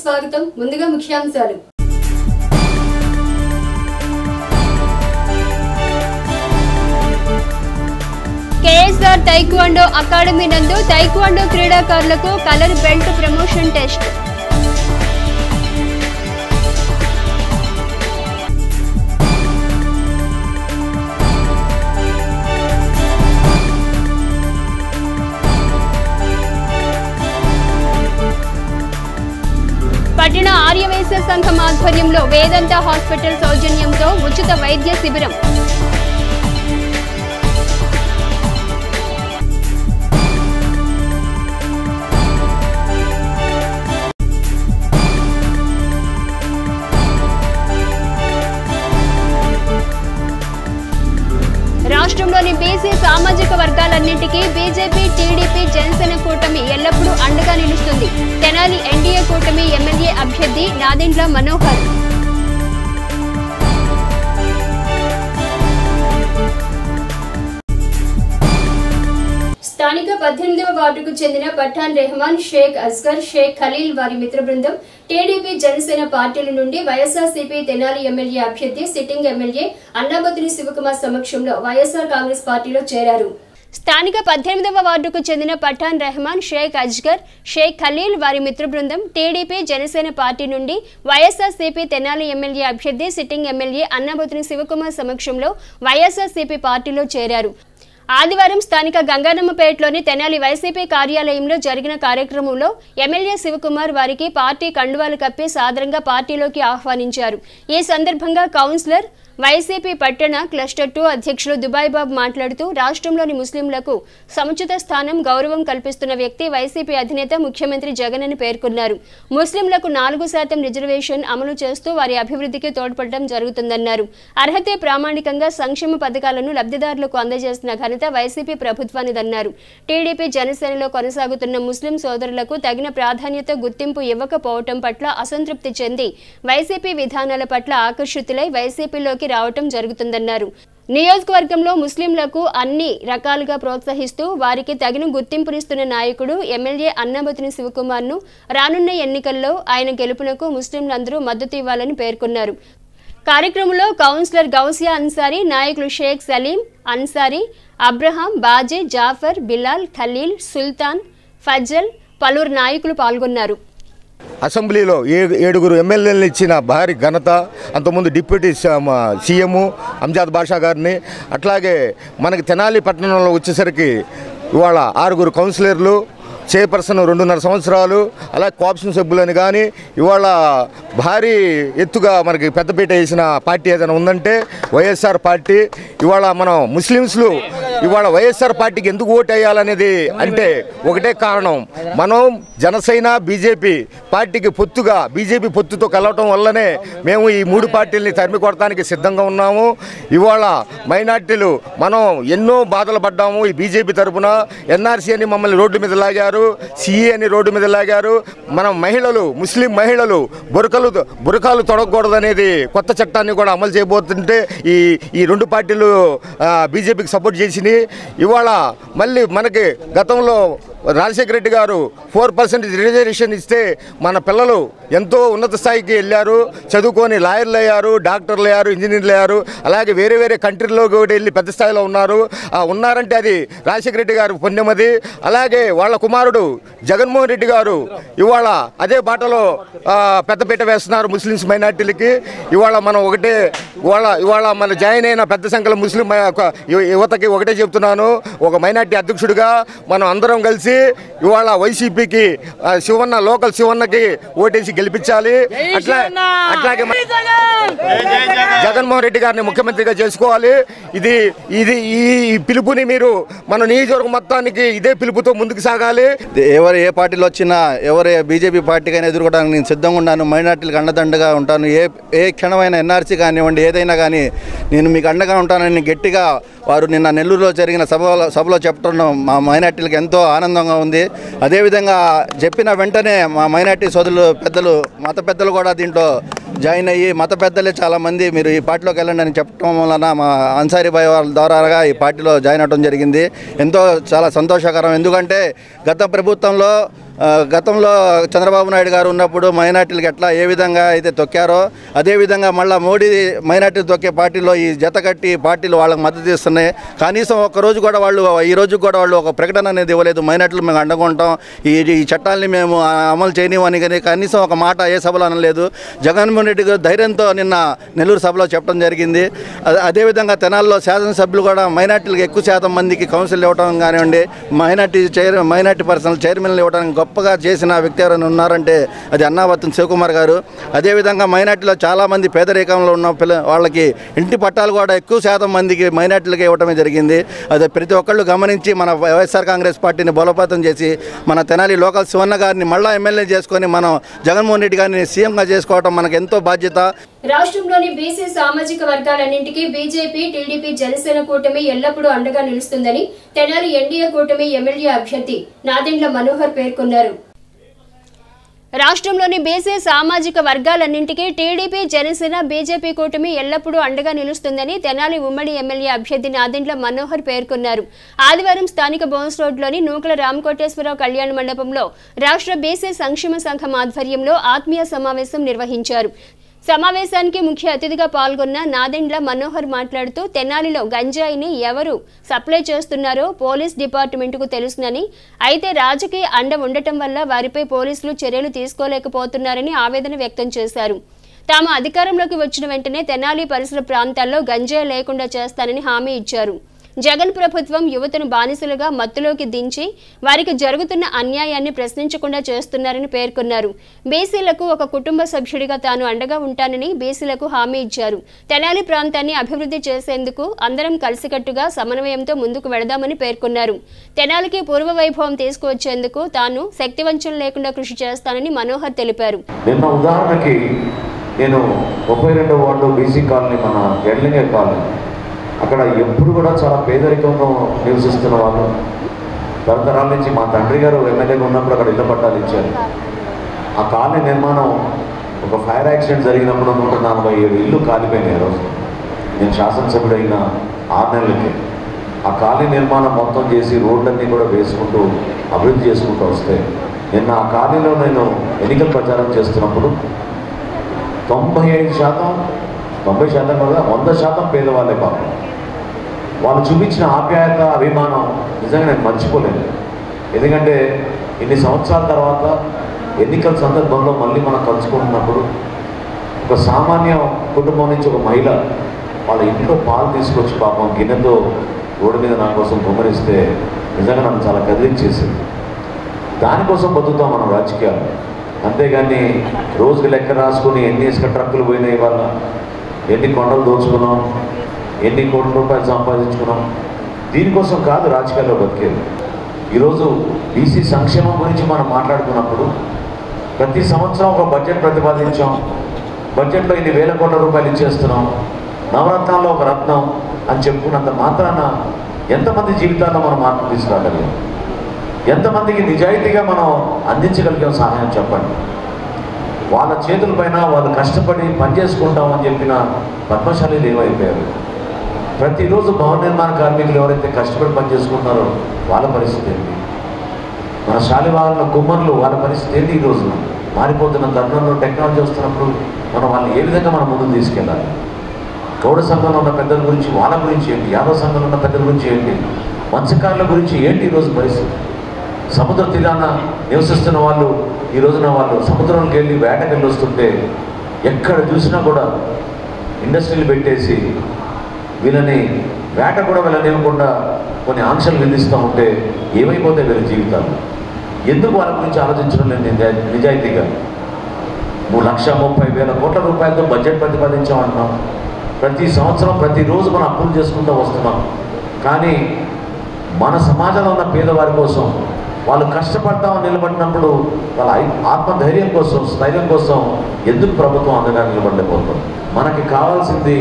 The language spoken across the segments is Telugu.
స్వాగతం. ముందుగా ముఖ్యాంశాలు. కేఎస్ఆర్ టైక్వాండో అకాడమీ నందు టైక్వాండో క్రీడాకారులకు కలర్ బెల్ట్ ప్రమోషన్ టెస్ట్. పట్టణ ఆర్యవైశ్య సంఘం ఆధ్వర్యంలో వేదాంత హాస్పిటల్ సౌజన్యంతో ఉచిత వైద్య శిబిరం. రాష్ట్రంలోని బీసీ సామాజిక వర్గాలన్నింటికీ బీజేపీ, టీడీపీ, జనసేన కూటమి ఎల్లప్పుడూ అండగా నిలుస్తుంది. తెనాలి ఎన్డీఏ కూటమి ఎమ్మెల్యే అభ్యర్థి నాదెండ్ల మనోహర్. స్థానిక 18వ వార్డుకు చెందిన పఠాన్ రెహమాన్, షేక్ అస్గర్, షేక్ ఖలీల్ వారి మిత్ర బృందం టీడీపీ, జనసేన పార్టీల నుండి వైఎస్ఆర్సీపీ తెనాలి ఎమ్మెల్యే అభ్యర్థి సిట్టింగ్ ఎమ్మెల్యే అన్నాబత్తుని శివకుమార్ సమక్షంలో వైఎస్ఆర్ కాంగ్రెస్ పార్టీలో చేరారు. స్థానిక 18వ వార్డుకు చెందిన పఠాన్ రెహమాన్, షేక్ అజ్గర్, షేక్ ఖలీల్ వారి మిత్ర బృందం టీడీపీ, జనసేన పార్టీ నుండి వైఎస్ఆర్సీపీ తెనాలి ఎమ్మెల్యే అభ్యర్థి సిట్టింగ్ ఎమ్మెల్యే అన్నాబత్తుని శివకుమార్ సమక్షంలో వైఎస్ఆర్సీపీ పార్టీలో చేరారు. ఆదివారం స్థానిక గంగానమ్మపేటలోని తెనాలి వైసీపీ కార్యాలయంలో జరిగిన కార్యక్రమంలో ఎమ్మెల్యే శివకుమార్ వారికి పార్టీ కండువాలు కప్పి సాదరంగా పార్టీలోకి ఆహ్వానించారు. ఈ సందర్భంగా కౌన్సిలర్, వైసీపీ పట్టణ క్లస్టర్ 2 అధ్యక్షులు దుబాయ్ బాబు మాట్లాడుతూ రాష్ట్రంలోని ముస్లింలకు సముచిత స్థానం, గౌరవం కల్పిస్తున్న వ్యక్తి వైసీపీ అధినేత ముఖ్యమంత్రి జగన్ అని పేర్కొన్నారు. ముస్లింలకు 4% రిజర్వేషన్ అమలు చేస్తూ వారి అభివృద్ధికి తోడ్పడడం జరుగుతుందన్నారు. అర్హతే ప్రామాణికంగా సంక్షేమ పథకాలను లబ్ధిదారులకు అందజేస్తున్న ఘనత వైసీపీ ప్రభుత్వానిదన్నారు. టీడీపీ, జనసేనలో కొనసాగుతున్న ముస్లిం సోదరులకు తగిన ప్రాధాన్యత, గుర్తింపు ఇవ్వకపోవటం పట్ల అసంతృప్తి చెంది వైసీపీ విధానాల పట్ల ఆకర్షితులై వైసీపీలోకి రావటం జరుగుతుందన్నారు. నియోజకవర్గంలో ముస్లింలకు అన్ని రకాలుగా ప్రోత్సహిస్తూ వారికి తగిన గుర్తింపునిస్తున్న నాయకుడు ఎమ్మెల్యే అన్నాబత్తుని శివకుమార్ ను రానున్న ఎన్నికల్లో ఆయన గెలుపునకు ముస్లింలందరూ మద్దతు ఇవ్వాలని పేర్కొన్నారు. కార్యక్రమంలో కౌన్సిలర్ గౌసియా అన్సారీ, నాయకులు షేక్ సలీం అన్సారీ, అబ్రహాం, బాజీ, జాఫర్, బిలాల్, ఖలీల్, సుల్తాన్, ఫజల్, పలువురు నాయకులు పాల్గొన్నారు. అసెంబ్లీలో 7 ఎమ్మెల్యేలు ఇచ్చిన భారీ ఘనత, అంతకుముందు డిప్యూటీ సీఎం అంజాద్ బాషా గారిని, అట్లాగే మనకి తెనాలి పట్టణంలో వచ్చేసరికి ఇవాళ 6 కౌన్సిలర్లు, చైర్పర్సన్ 2.5 సంవత్సరాలు, అలాగే కోఆప్షన్ సభ్యులని కానీ ఇవాళ భారీ ఎత్తుగా మనకి పెద్దపీట వేసిన పార్టీ ఏదైనా ఉందంటే వైఎస్ఆర్ పార్టీ. ఇవాళ మనం ముస్లిమ్స్లు ఇవాళ వైఎస్ఆర్ పార్టీకి ఎందుకు ఓటు వేయాలనేది అంటే ఒకటే కారణం, మనం జనసేన, బీజేపీ పార్టీకి పొత్తుగా బీజేపీ పొత్తుతో కలవటం వల్లనే మేము ఈ 3 పార్టీలని తరిమి కొడటానికి సిద్ధంగా ఉన్నాము. ఇవాళ మైనార్టీలు మనం ఎన్నో బాధలు పడ్డాము. ఈ బీజేపీ తరఫున ఎన్ఆర్సీ అని మమ్మల్ని రోడ్డు మీద లాగారు, సిఏ అని రోడ్డు మీద లాగారు. మనం మహిళలు, ముస్లిం మహిళలు బురకాలు తొడగకూడదనేది కొత్త చట్టాన్ని కూడా అమలు చేయబోతుంటే ఈ 2 పార్టీలు బీజేపీకి సపోర్ట్ చేసి ఇవాళ మళ్ళీ మనకి గతంలో రాజశేఖర రెడ్డి గారు 4% రిజర్వేషన్ ఇస్తే మన పిల్లలు ఎంతో ఉన్నత స్థాయికి వెళ్ళారు, చదువుకొని లాయర్లు అయ్యారు, డాక్టర్లు అయ్యారు, ఇంజనీర్లు అయ్యారు. అలాగే వేరే కంట్రీలో కూడా వెళ్ళి పెద్ద స్థాయిలో ఉన్నారంటే అది రాజశేఖర రెడ్డి గారు పుణ్యమది. అలాగే వాళ్ళ కుమారుడు జగన్మోహన్ రెడ్డి గారు ఇవాళ అదే బాటలో పెద్దపీట వేస్తున్నారు ముస్లిమ్స్ మైనార్టీలకి. ఇవాళ మనం ఇవాళ మన జాయిన్ అయిన పెద్ద సంఖ్యలో ముస్లిం యువతకి ఒకటే చెప్తున్నాను, ఒక మైనార్టీ అధ్యక్షుడిగా మనం అందరం కలిసి ఇవాళ వైసీపీకి లోకల్ శివన్నకి ఓటేసి గెలిపించాలి. అట్లాగే జగన్మోహన్ రెడ్డి గారిని ముఖ్యమంత్రిగా చేసుకోవాలి. ఈ పిలుపుని మీరు మన నియోజకవర్గం మొత్తానికి ఇదే పిలుపుతో ముందుకు సాగాలి. ఎవరు ఏ పార్టీలో వచ్చినా, ఎవరు బీజేపీ పార్టీకైనా ఎదుర్కోవడానికి నేను సిద్ధంగా ఉన్నాను. మైనార్టీలకు అండదండగా ఉంటాను. ఏ క్షణమైన ఎన్ఆర్సీ కానివ్వండి, ఏదైనా కానీ నేను మీకు అండగా ఉంటానని గట్టిగా వారు నిన్న నెల్లూరులో జరిగిన సభలో చెప్పడం మా మైనార్టీలకు ఎంతో ఆనందంగా ఉంది. అదేవిధంగా చెప్పిన వెంటనే మా మైనార్టీ సోదరులు, మత పెద్దలు కూడా దీంట్లో జాయిన్ అయ్యి, మత పెద్దలే చాలామంది మీరు ఈ పార్టీలోకి వెళ్ళండి అని చెప్పడం వలన మా అన్సారీ భాయ్ వాళ్ళ ద్వారా ఈ పార్టీలో జాయిన్ అవ్వడం జరిగింది. ఎంతో చాలా సంతోషకరం. ఎందుకంటే గత ప్రభుత్వంలో గతంలో చంద్రబాబు నాయుడు గారు ఉన్నప్పుడు మైనార్టీలకు ఎట్లా ఏ విధంగా అయితే తొక్కారో అదేవిధంగా మళ్ళీ మోడీ మైనార్టీలు తొక్కే పార్టీలో ఈ జత కట్టి పార్టీలు వాళ్ళకి మద్దతు ఇస్తున్నాయి. కనీసం ఒక్కరోజు కూడా వాళ్ళు ఈ రోజు కూడా వాళ్ళు ఒక ప్రకటన అనేది ఇవ్వలేదు. మైనార్టీలు మేము అండకుంటాం, ఈ చట్టాలని మేము అమలు చేయనివని కానీ కనీసం ఒక మాట ఏ సభలో అనలేదు. జగన్మోహన్ రెడ్డి గారు ధైర్యంతో నిన్న నెల్లూరు సభలో చెప్పడం జరిగింది. అదేవిధంగా తెనాలిలో శాసనసభ్యులు కూడా మైనార్టీలకు ఎక్కువ శాతం మందికి కౌన్సిల్ ఇవ్వడం కానివ్వండి, మైనార్టీ పర్సనల్ చైర్మన్లు ఇవ్వడానికి గొప్పగా చేసిన వ్యక్తి ఎవరైనా ఉన్నారంటే అది అన్నావత్తున శివకుమార్ గారు. అదేవిధంగా మైనార్టీలో చాలామంది పేదరికంలో ఉన్న వాళ్ళకి ఇంటి పట్టాలు కూడా ఎక్కువ శాతం మందికి మైనార్టీలకు ఇవ్వడమే జరిగింది. అదే ప్రతి ఒక్కళ్ళు గమనించి మన వైఎస్ఆర్ కాంగ్రెస్ పార్టీని బలోపేతం చేసి మన తెనాలి లోకల్ శివన్న గారిని మళ్ళా ఎమ్మెల్యే చేసుకొని మనం జగన్మోహన్ రెడ్డి గారిని సీఎంగా చేసుకోవడం మనకు ఎంతో బాధ్యత. రాష్ట్రంలోని బీసీ సామాజిక వర్గాలన్నింటికీ బీజేపీ, టీడీపీ, జనసేన కూటమి ఎల్లప్పుడూ అండగా నిలుస్తుందని తెనాలి ఎన్డీఏ కూటమి ఎమ్మెల్యే అభ్యర్థి నాదెండ్ల మనోహర్ పేర్కొన్నారు. రాష్ట్రంలోని బీసీ సామాజిక వర్గాలన్నింటికీ టీడీపీ, జనసేన, బీజేపీ కూటమి ఎల్లప్పుడూ అండగా నిలుస్తుందని తెనాలి ఉమ్మడి ఎమ్మెల్యే అభ్యర్థి నాదెండ్ల మనోహర్ పేర్కొన్నారు. ఆదివారం స్థానిక బోన్స్ రోడ్లోని నూకల రామకోటేశ్వరరావు కళ్యాణ మండపంలో రాష్ట్ర బీసీ సంక్షేమ సంఘం ఆధ్వర్యంలో ఆత్మీయ సమావేశం నిర్వహించారు. సమావేశానికి ముఖ్య అతిథిగా పాల్గొన్న నాదెండ్ల మనోహర్ మాట్లాడుతూ తెనాలిలో గంజాయిని ఎవరు సప్లై చేస్తున్నారో పోలీస్ డిపార్ట్మెంట్కు తెలుసునని, అయితే రాజకీయ అండ ఉండటం వల్ల వారిపై పోలీసులు చర్యలు తీసుకోలేకపోతున్నారని ఆవేదన వ్యక్తం చేశారు. తాము అధికారంలోకి వచ్చిన వెంటనే తెనాలి పరిసర ప్రాంతాల్లో గంజాయి లేకుండా చేస్తానని హామీ ఇచ్చారు. జగన్ ప్రభుత్వం యువతను బానిసలుగా మత్తులోకి దించి వారికి జరుగుతున్న అన్యాయాన్ని ప్రశ్నించకుండా చేస్తున్నారని పేర్కొన్నారు. బీసీలకు ఒక కుటుంబ సభ్యుడిగా తాను అండగా ఉంటానని బీసీలకు హామీ ఇచ్చారు. తెనాలి ప్రాంతాన్ని అభివృద్ధి చేసేందుకు అందరం కలిసికట్టుగా సమన్వయంతో ముందుకు వెళదామని పేర్కొన్నారు. తెనాలికి పూర్వ వైభవం తీసుకువచ్చేందుకు తాను శక్తివంచన లేకుండా కృషి చేస్తానని మనోహర్ తెలిపారు. నేను 32వ వార్డు బీసీ కాలనీ, మన ఎడ్లింగే కాలనీ, అక్కడ ఎప్పుడు కూడా చాలా పేదరికంలో నివసిస్తున్న వాళ్ళు తరతరాల నుంచి మా తండ్రి గారు ఎమ్మెల్యేగా ఉన్నప్పుడు అక్కడ ఇళ్ల పట్టాలు ఇచ్చారు. ఆ కాలనీ నిర్మాణం ఒక ఫైర్ యాక్సిడెంట్ జరిగినప్పుడు 147 ఇళ్ళు కాలిపోయినాయి. రోజు నేను శాసనసభ్యుడైన 6 నెలలకి ఆ కాలనీ నిర్మాణం మొత్తం చేసి రోడ్లన్నీ కూడా వేసుకుంటూ అభివృద్ధి చేసుకుంటూ వస్తే నిన్న ఆ కాలనీలో నేను ఎన్నికల ప్రచారం చేస్తున్నప్పుడు 90% కూడా 100% పేదవాళ్ళే పాపం. వాళ్ళు చూపించిన ఆప్యాయత, అభిమానం నిజంగా నేను మర్చిపోలేను. ఎందుకంటే ఇన్ని సంవత్సరాల తర్వాత ఎన్నికల సందర్భంలో మళ్ళీ మనం కలుసుకుంటున్నప్పుడు ఒక సామాన్య కుటుంబం నుంచి ఒక మహిళ వాళ్ళ ఇంట్లో పాలు తీసుకొచ్చి పాపం గిన్నెతో రోడ్డు మీద నా కోసం గుమ్మరిస్తే నిజంగా నన్ను చాలా కదిలించేసింది. దానికోసం బతుకుతాం మనం రాజకీయాలు. అంతేగాని రోజుకి లెక్క రాసుకుని ఎన్ని ఇసుక ట్రక్కులు పోయినాయి, వాళ్ళ ఎన్ని కొండలు దోచుకున్నాం, ఎన్ని కోట్ల రూపాయలు సంపాదించుకున్నాం, దీనికోసం కాదు రాజకీయాల్లో బతికేది. ఈరోజు బీసీ సంక్షేమం గురించి మనం మాట్లాడుకున్నప్పుడు ప్రతి సంవత్సరం ఒక బడ్జెట్ ప్రతిపాదించాం. బడ్జెట్లో ఇన్ని వేల కోట్ల రూపాయలు ఇచ్చేస్తున్నాం, నవరత్నాల్లో ఒక రత్నం అని చెప్పుకున్నంత మాత్రాన ఎంతమంది జీవితాల్లో మనం మార్పు తీసుకురాగలిగాం? ఎంతమందికి నిజాయితీగా మనం అందించగలిగాం సహాయం చెప్పండి. వాళ్ళ చేతులపైన వాళ్ళు కష్టపడి పనిచేసుకుంటామని చెప్పిన పద్మశాలీలు ఏమైపోయారు? ప్రతిరోజు భవన నిర్మాణ కార్మికులు ఎవరైతే కష్టపడి పనిచేసుకుంటారో వాళ్ళ పరిస్థితి ఏంటి? మన శాలివాహన కుమ్మర్లు వాళ్ళ పరిస్థితి ఏంటి? ఈ రోజున మారిపోతున్న తరుణంలో టెక్నాలజీ వస్తున్నప్పుడు మనం వాళ్ళని ఏ విధంగా మనం ముందుకు తీసుకెళ్ళాలి? గౌడ సంఘంలో ఉన్న పెద్దల గురించి, వాళ్ళ గురించి ఏంటి? యాదవ సంఘంలో ఉన్న పెద్దల గురించి ఏంటి? మత్స్యకారుల గురించి ఏంటి ఈరోజు పరిస్థితి? సముద్ర తీరాన నివసిస్తున్న వాళ్ళు ఈ రోజున వాళ్ళు సముద్రంలోకి వెళ్ళి వేటకెళ్ళి వస్తుంటే ఎక్కడ చూసినా కూడా ఇండస్ట్రీలు పెట్టేసి వీళ్ళని వేట కూడా వెళ్ళనివ్వకుండా కొన్ని ఆంక్షలు విధిస్తూ ఉంటే ఏమైపోతాయి వీళ్ళ జీవితాలు? ఎందుకు వాళ్ళ గురించి ఆలోచించడం లేదు నిజాయితీగా? 3,30,000 కోట్ల రూపాయలతో బడ్జెట్ ప్రతిపాదించామంటున్నాం. ప్రతి సంవత్సరం ప్రతిరోజు మనం అప్పులు చేసుకుంటూ వస్తున్నాం. కానీ మన సమాజంలో ఉన్న పేదవారి కోసం వాళ్ళు కష్టపడతామని నిలబడినప్పుడు వాళ్ళ ఆత్మధైర్యం కోసం, స్థైర్యం కోసం ఎందుకు ప్రభుత్వం అండగా నిలబడలేకపోతుంది? మనకి కావాల్సింది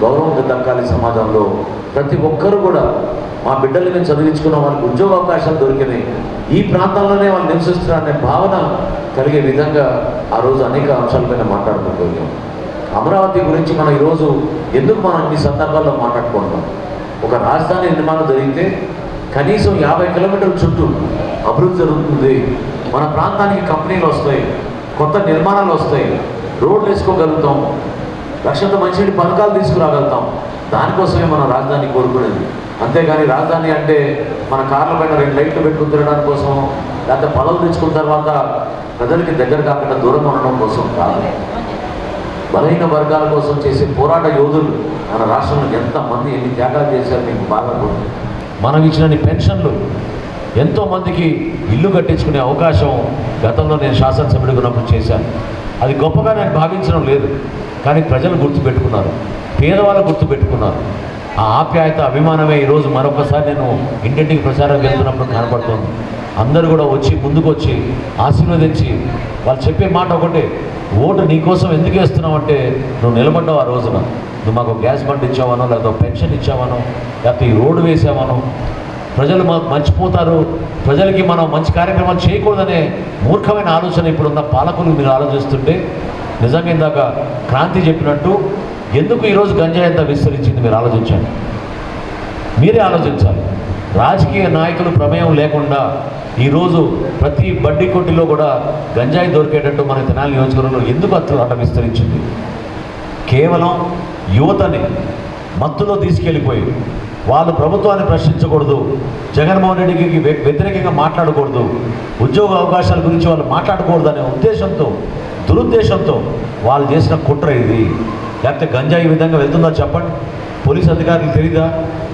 గౌరవం దక్కాలి సమాజంలో. ప్రతి ఒక్కరూ కూడా మా బిడ్డల్ని చదివించుకున్న వాళ్ళకి ఉద్యోగ అవకాశాలు దొరికినాయి, ఈ ప్రాంతంలోనే వాళ్ళు నివసిస్తున్నారనే భావన కలిగే విధంగా ఆ రోజు అనేక అంశాలపైన మాట్లాడుకుంటున్నాం. అమరావతి గురించి మనం ఈరోజు ఎందుకు మనం ఈ సందర్భాల్లో మాట్లాడుకుంటున్నాం? ఒక రాజధాని నిర్మాణం జరిగితే కనీసం 50 కిలోమీటర్ల చుట్టూ అభివృద్ధి జరుగుతుంది. మన ప్రాంతానికి కంపెనీలు వస్తాయి, కొత్త నిర్మాణాలు వస్తాయి, రోడ్లు వేసుకోగలుగుతాం, లక్షల మంచినీటి పథకాలు తీసుకురాగలుగుతాం. దానికోసమే మనం రాజధాని కోరుకునేది. అంతేగాని రాజధాని అంటే మన కార్ల పైన 2 లైట్లు పెట్టుకుని తిరగడానికి కోసం, లేకపోతే పదవులు తెచ్చుకున్న తర్వాత ప్రజలకి దగ్గర కాకుండా దూరంగా ఉండడం కోసం కాదు. బలహీన వర్గాల కోసం చేసే పోరాట యోధులు మన రాష్ట్రంలో ఎంతమంది ఎన్ని త్యాగాలు చేశారు మీకు బాగా గుర్తు. మనం ఇచ్చిన పెన్షన్లు ఎంతోమందికి ఇల్లు కట్టించుకునే అవకాశం గతంలో నేను శాసనసభ్యుడిగా ఉన్నప్పుడు చేశాను. అది గొప్పగా నేను భావించడం లేదు, కానీ ప్రజలు గుర్తుపెట్టుకున్నారు, పేదవాళ్ళు గుర్తుపెట్టుకున్నారు. ఆ ఆప్యాయత అభిమానమే ఈరోజు మరొకసారి నేను ఇంటింటికి ప్రచారం వెళ్తున్నప్పుడు కనపడుతుంది. అందరూ కూడా వచ్చి ముందుకు వచ్చి ఆశీర్వదించి వాళ్ళు చెప్పే మాట ఒకటే, ఓటు నీకోసం ఎందుకు వేస్తున్నావు అంటే నువ్వు నిలబడ్డావు ఆ రోజున, నువ్వు మాకు గ్యాస్ బండ్ ఇచ్చావనో, లేకపోతే పెన్షన్ ఇచ్చావనో, లేకపోతే ఈ రోడ్డు వేసావనో. ప్రజలు మర్చిపోతారు, ప్రజలకి మనం మంచి కార్యక్రమాలు చేయకూడదనే మూర్ఖమైన ఆలోచన ఇప్పుడున్న పాలకులు మీరు ఆలోచిస్తుంటే, నిజంగా ఇందాక క్రాంతి చెప్పినట్టు ఎందుకు ఈరోజు గంజాయి ఎంత విస్తరించింది మీరు ఆలోచించండి. మీరే ఆలోచించాలి. రాజకీయ నాయకులు ప్రమేయం లేకుండా ఈరోజు ప్రతి బడ్డీ కొట్టిలో కూడా గంజాయి దొరికేటట్టు మన తెనాలి నియోజకవర్గంలో ఎందుకు అట్లా విస్తరించింది? కేవలం యువతని మత్తులో తీసుకెళ్ళిపోయి వాళ్ళు ప్రభుత్వాన్ని ప్రశ్నించకూడదు, జగన్మోహన్ రెడ్డికి వ్యతిరేకంగా మాట్లాడకూడదు, ఉద్యోగ అవకాశాల గురించి వాళ్ళు మాట్లాడకూడదు అనే ఉద్దేశంతో, దురుద్దేశంతో వాళ్ళు చేసిన కుట్ర ఇది. లేకపోతే గంజాయి ఈ విధంగా వెళ్తుందో చెప్పండి. పోలీస్ అధికారులకు తెలీదా?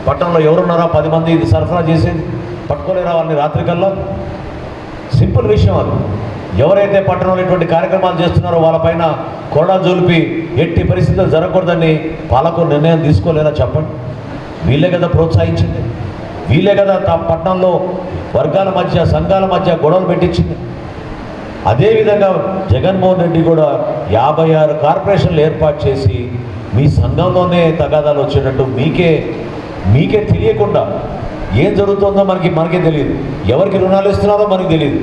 పట్టణంలో ఎవరున్నారా 10 మంది ఇది సరఫరా చేసేది, పట్టుకోలేరా వాళ్ళని రాత్రికల్లా? సింపుల్ విషయం అది. ఎవరైతే పట్టణంలో ఇటువంటి కార్యక్రమాలు చేస్తున్నారో వాళ్ళపైన కొరడా జోలిపి ఎట్టి పరిస్థితులు జరగకూడదని పాలకులు నిర్ణయం తీసుకోలేరా చెప్పండి? వీళ్ళే కదా ప్రోత్సహించింది, వీళ్ళే కదా పట్టణంలో వర్గాల మధ్య సంఘాల మధ్య గొడవలు పెట్టించింది. అదేవిధంగా జగన్మోహన్ రెడ్డి కూడా 56 కార్పొరేషన్లు ఏర్పాటు చేసి మీ సంఘంలోనే తగాదాలు వచ్చేటట్టు మీకే తెలియకుండా ఏం జరుగుతుందో మనకే తెలియదు. ఎవరికి రుణాలు ఇస్తున్నారో మనకి తెలియదు,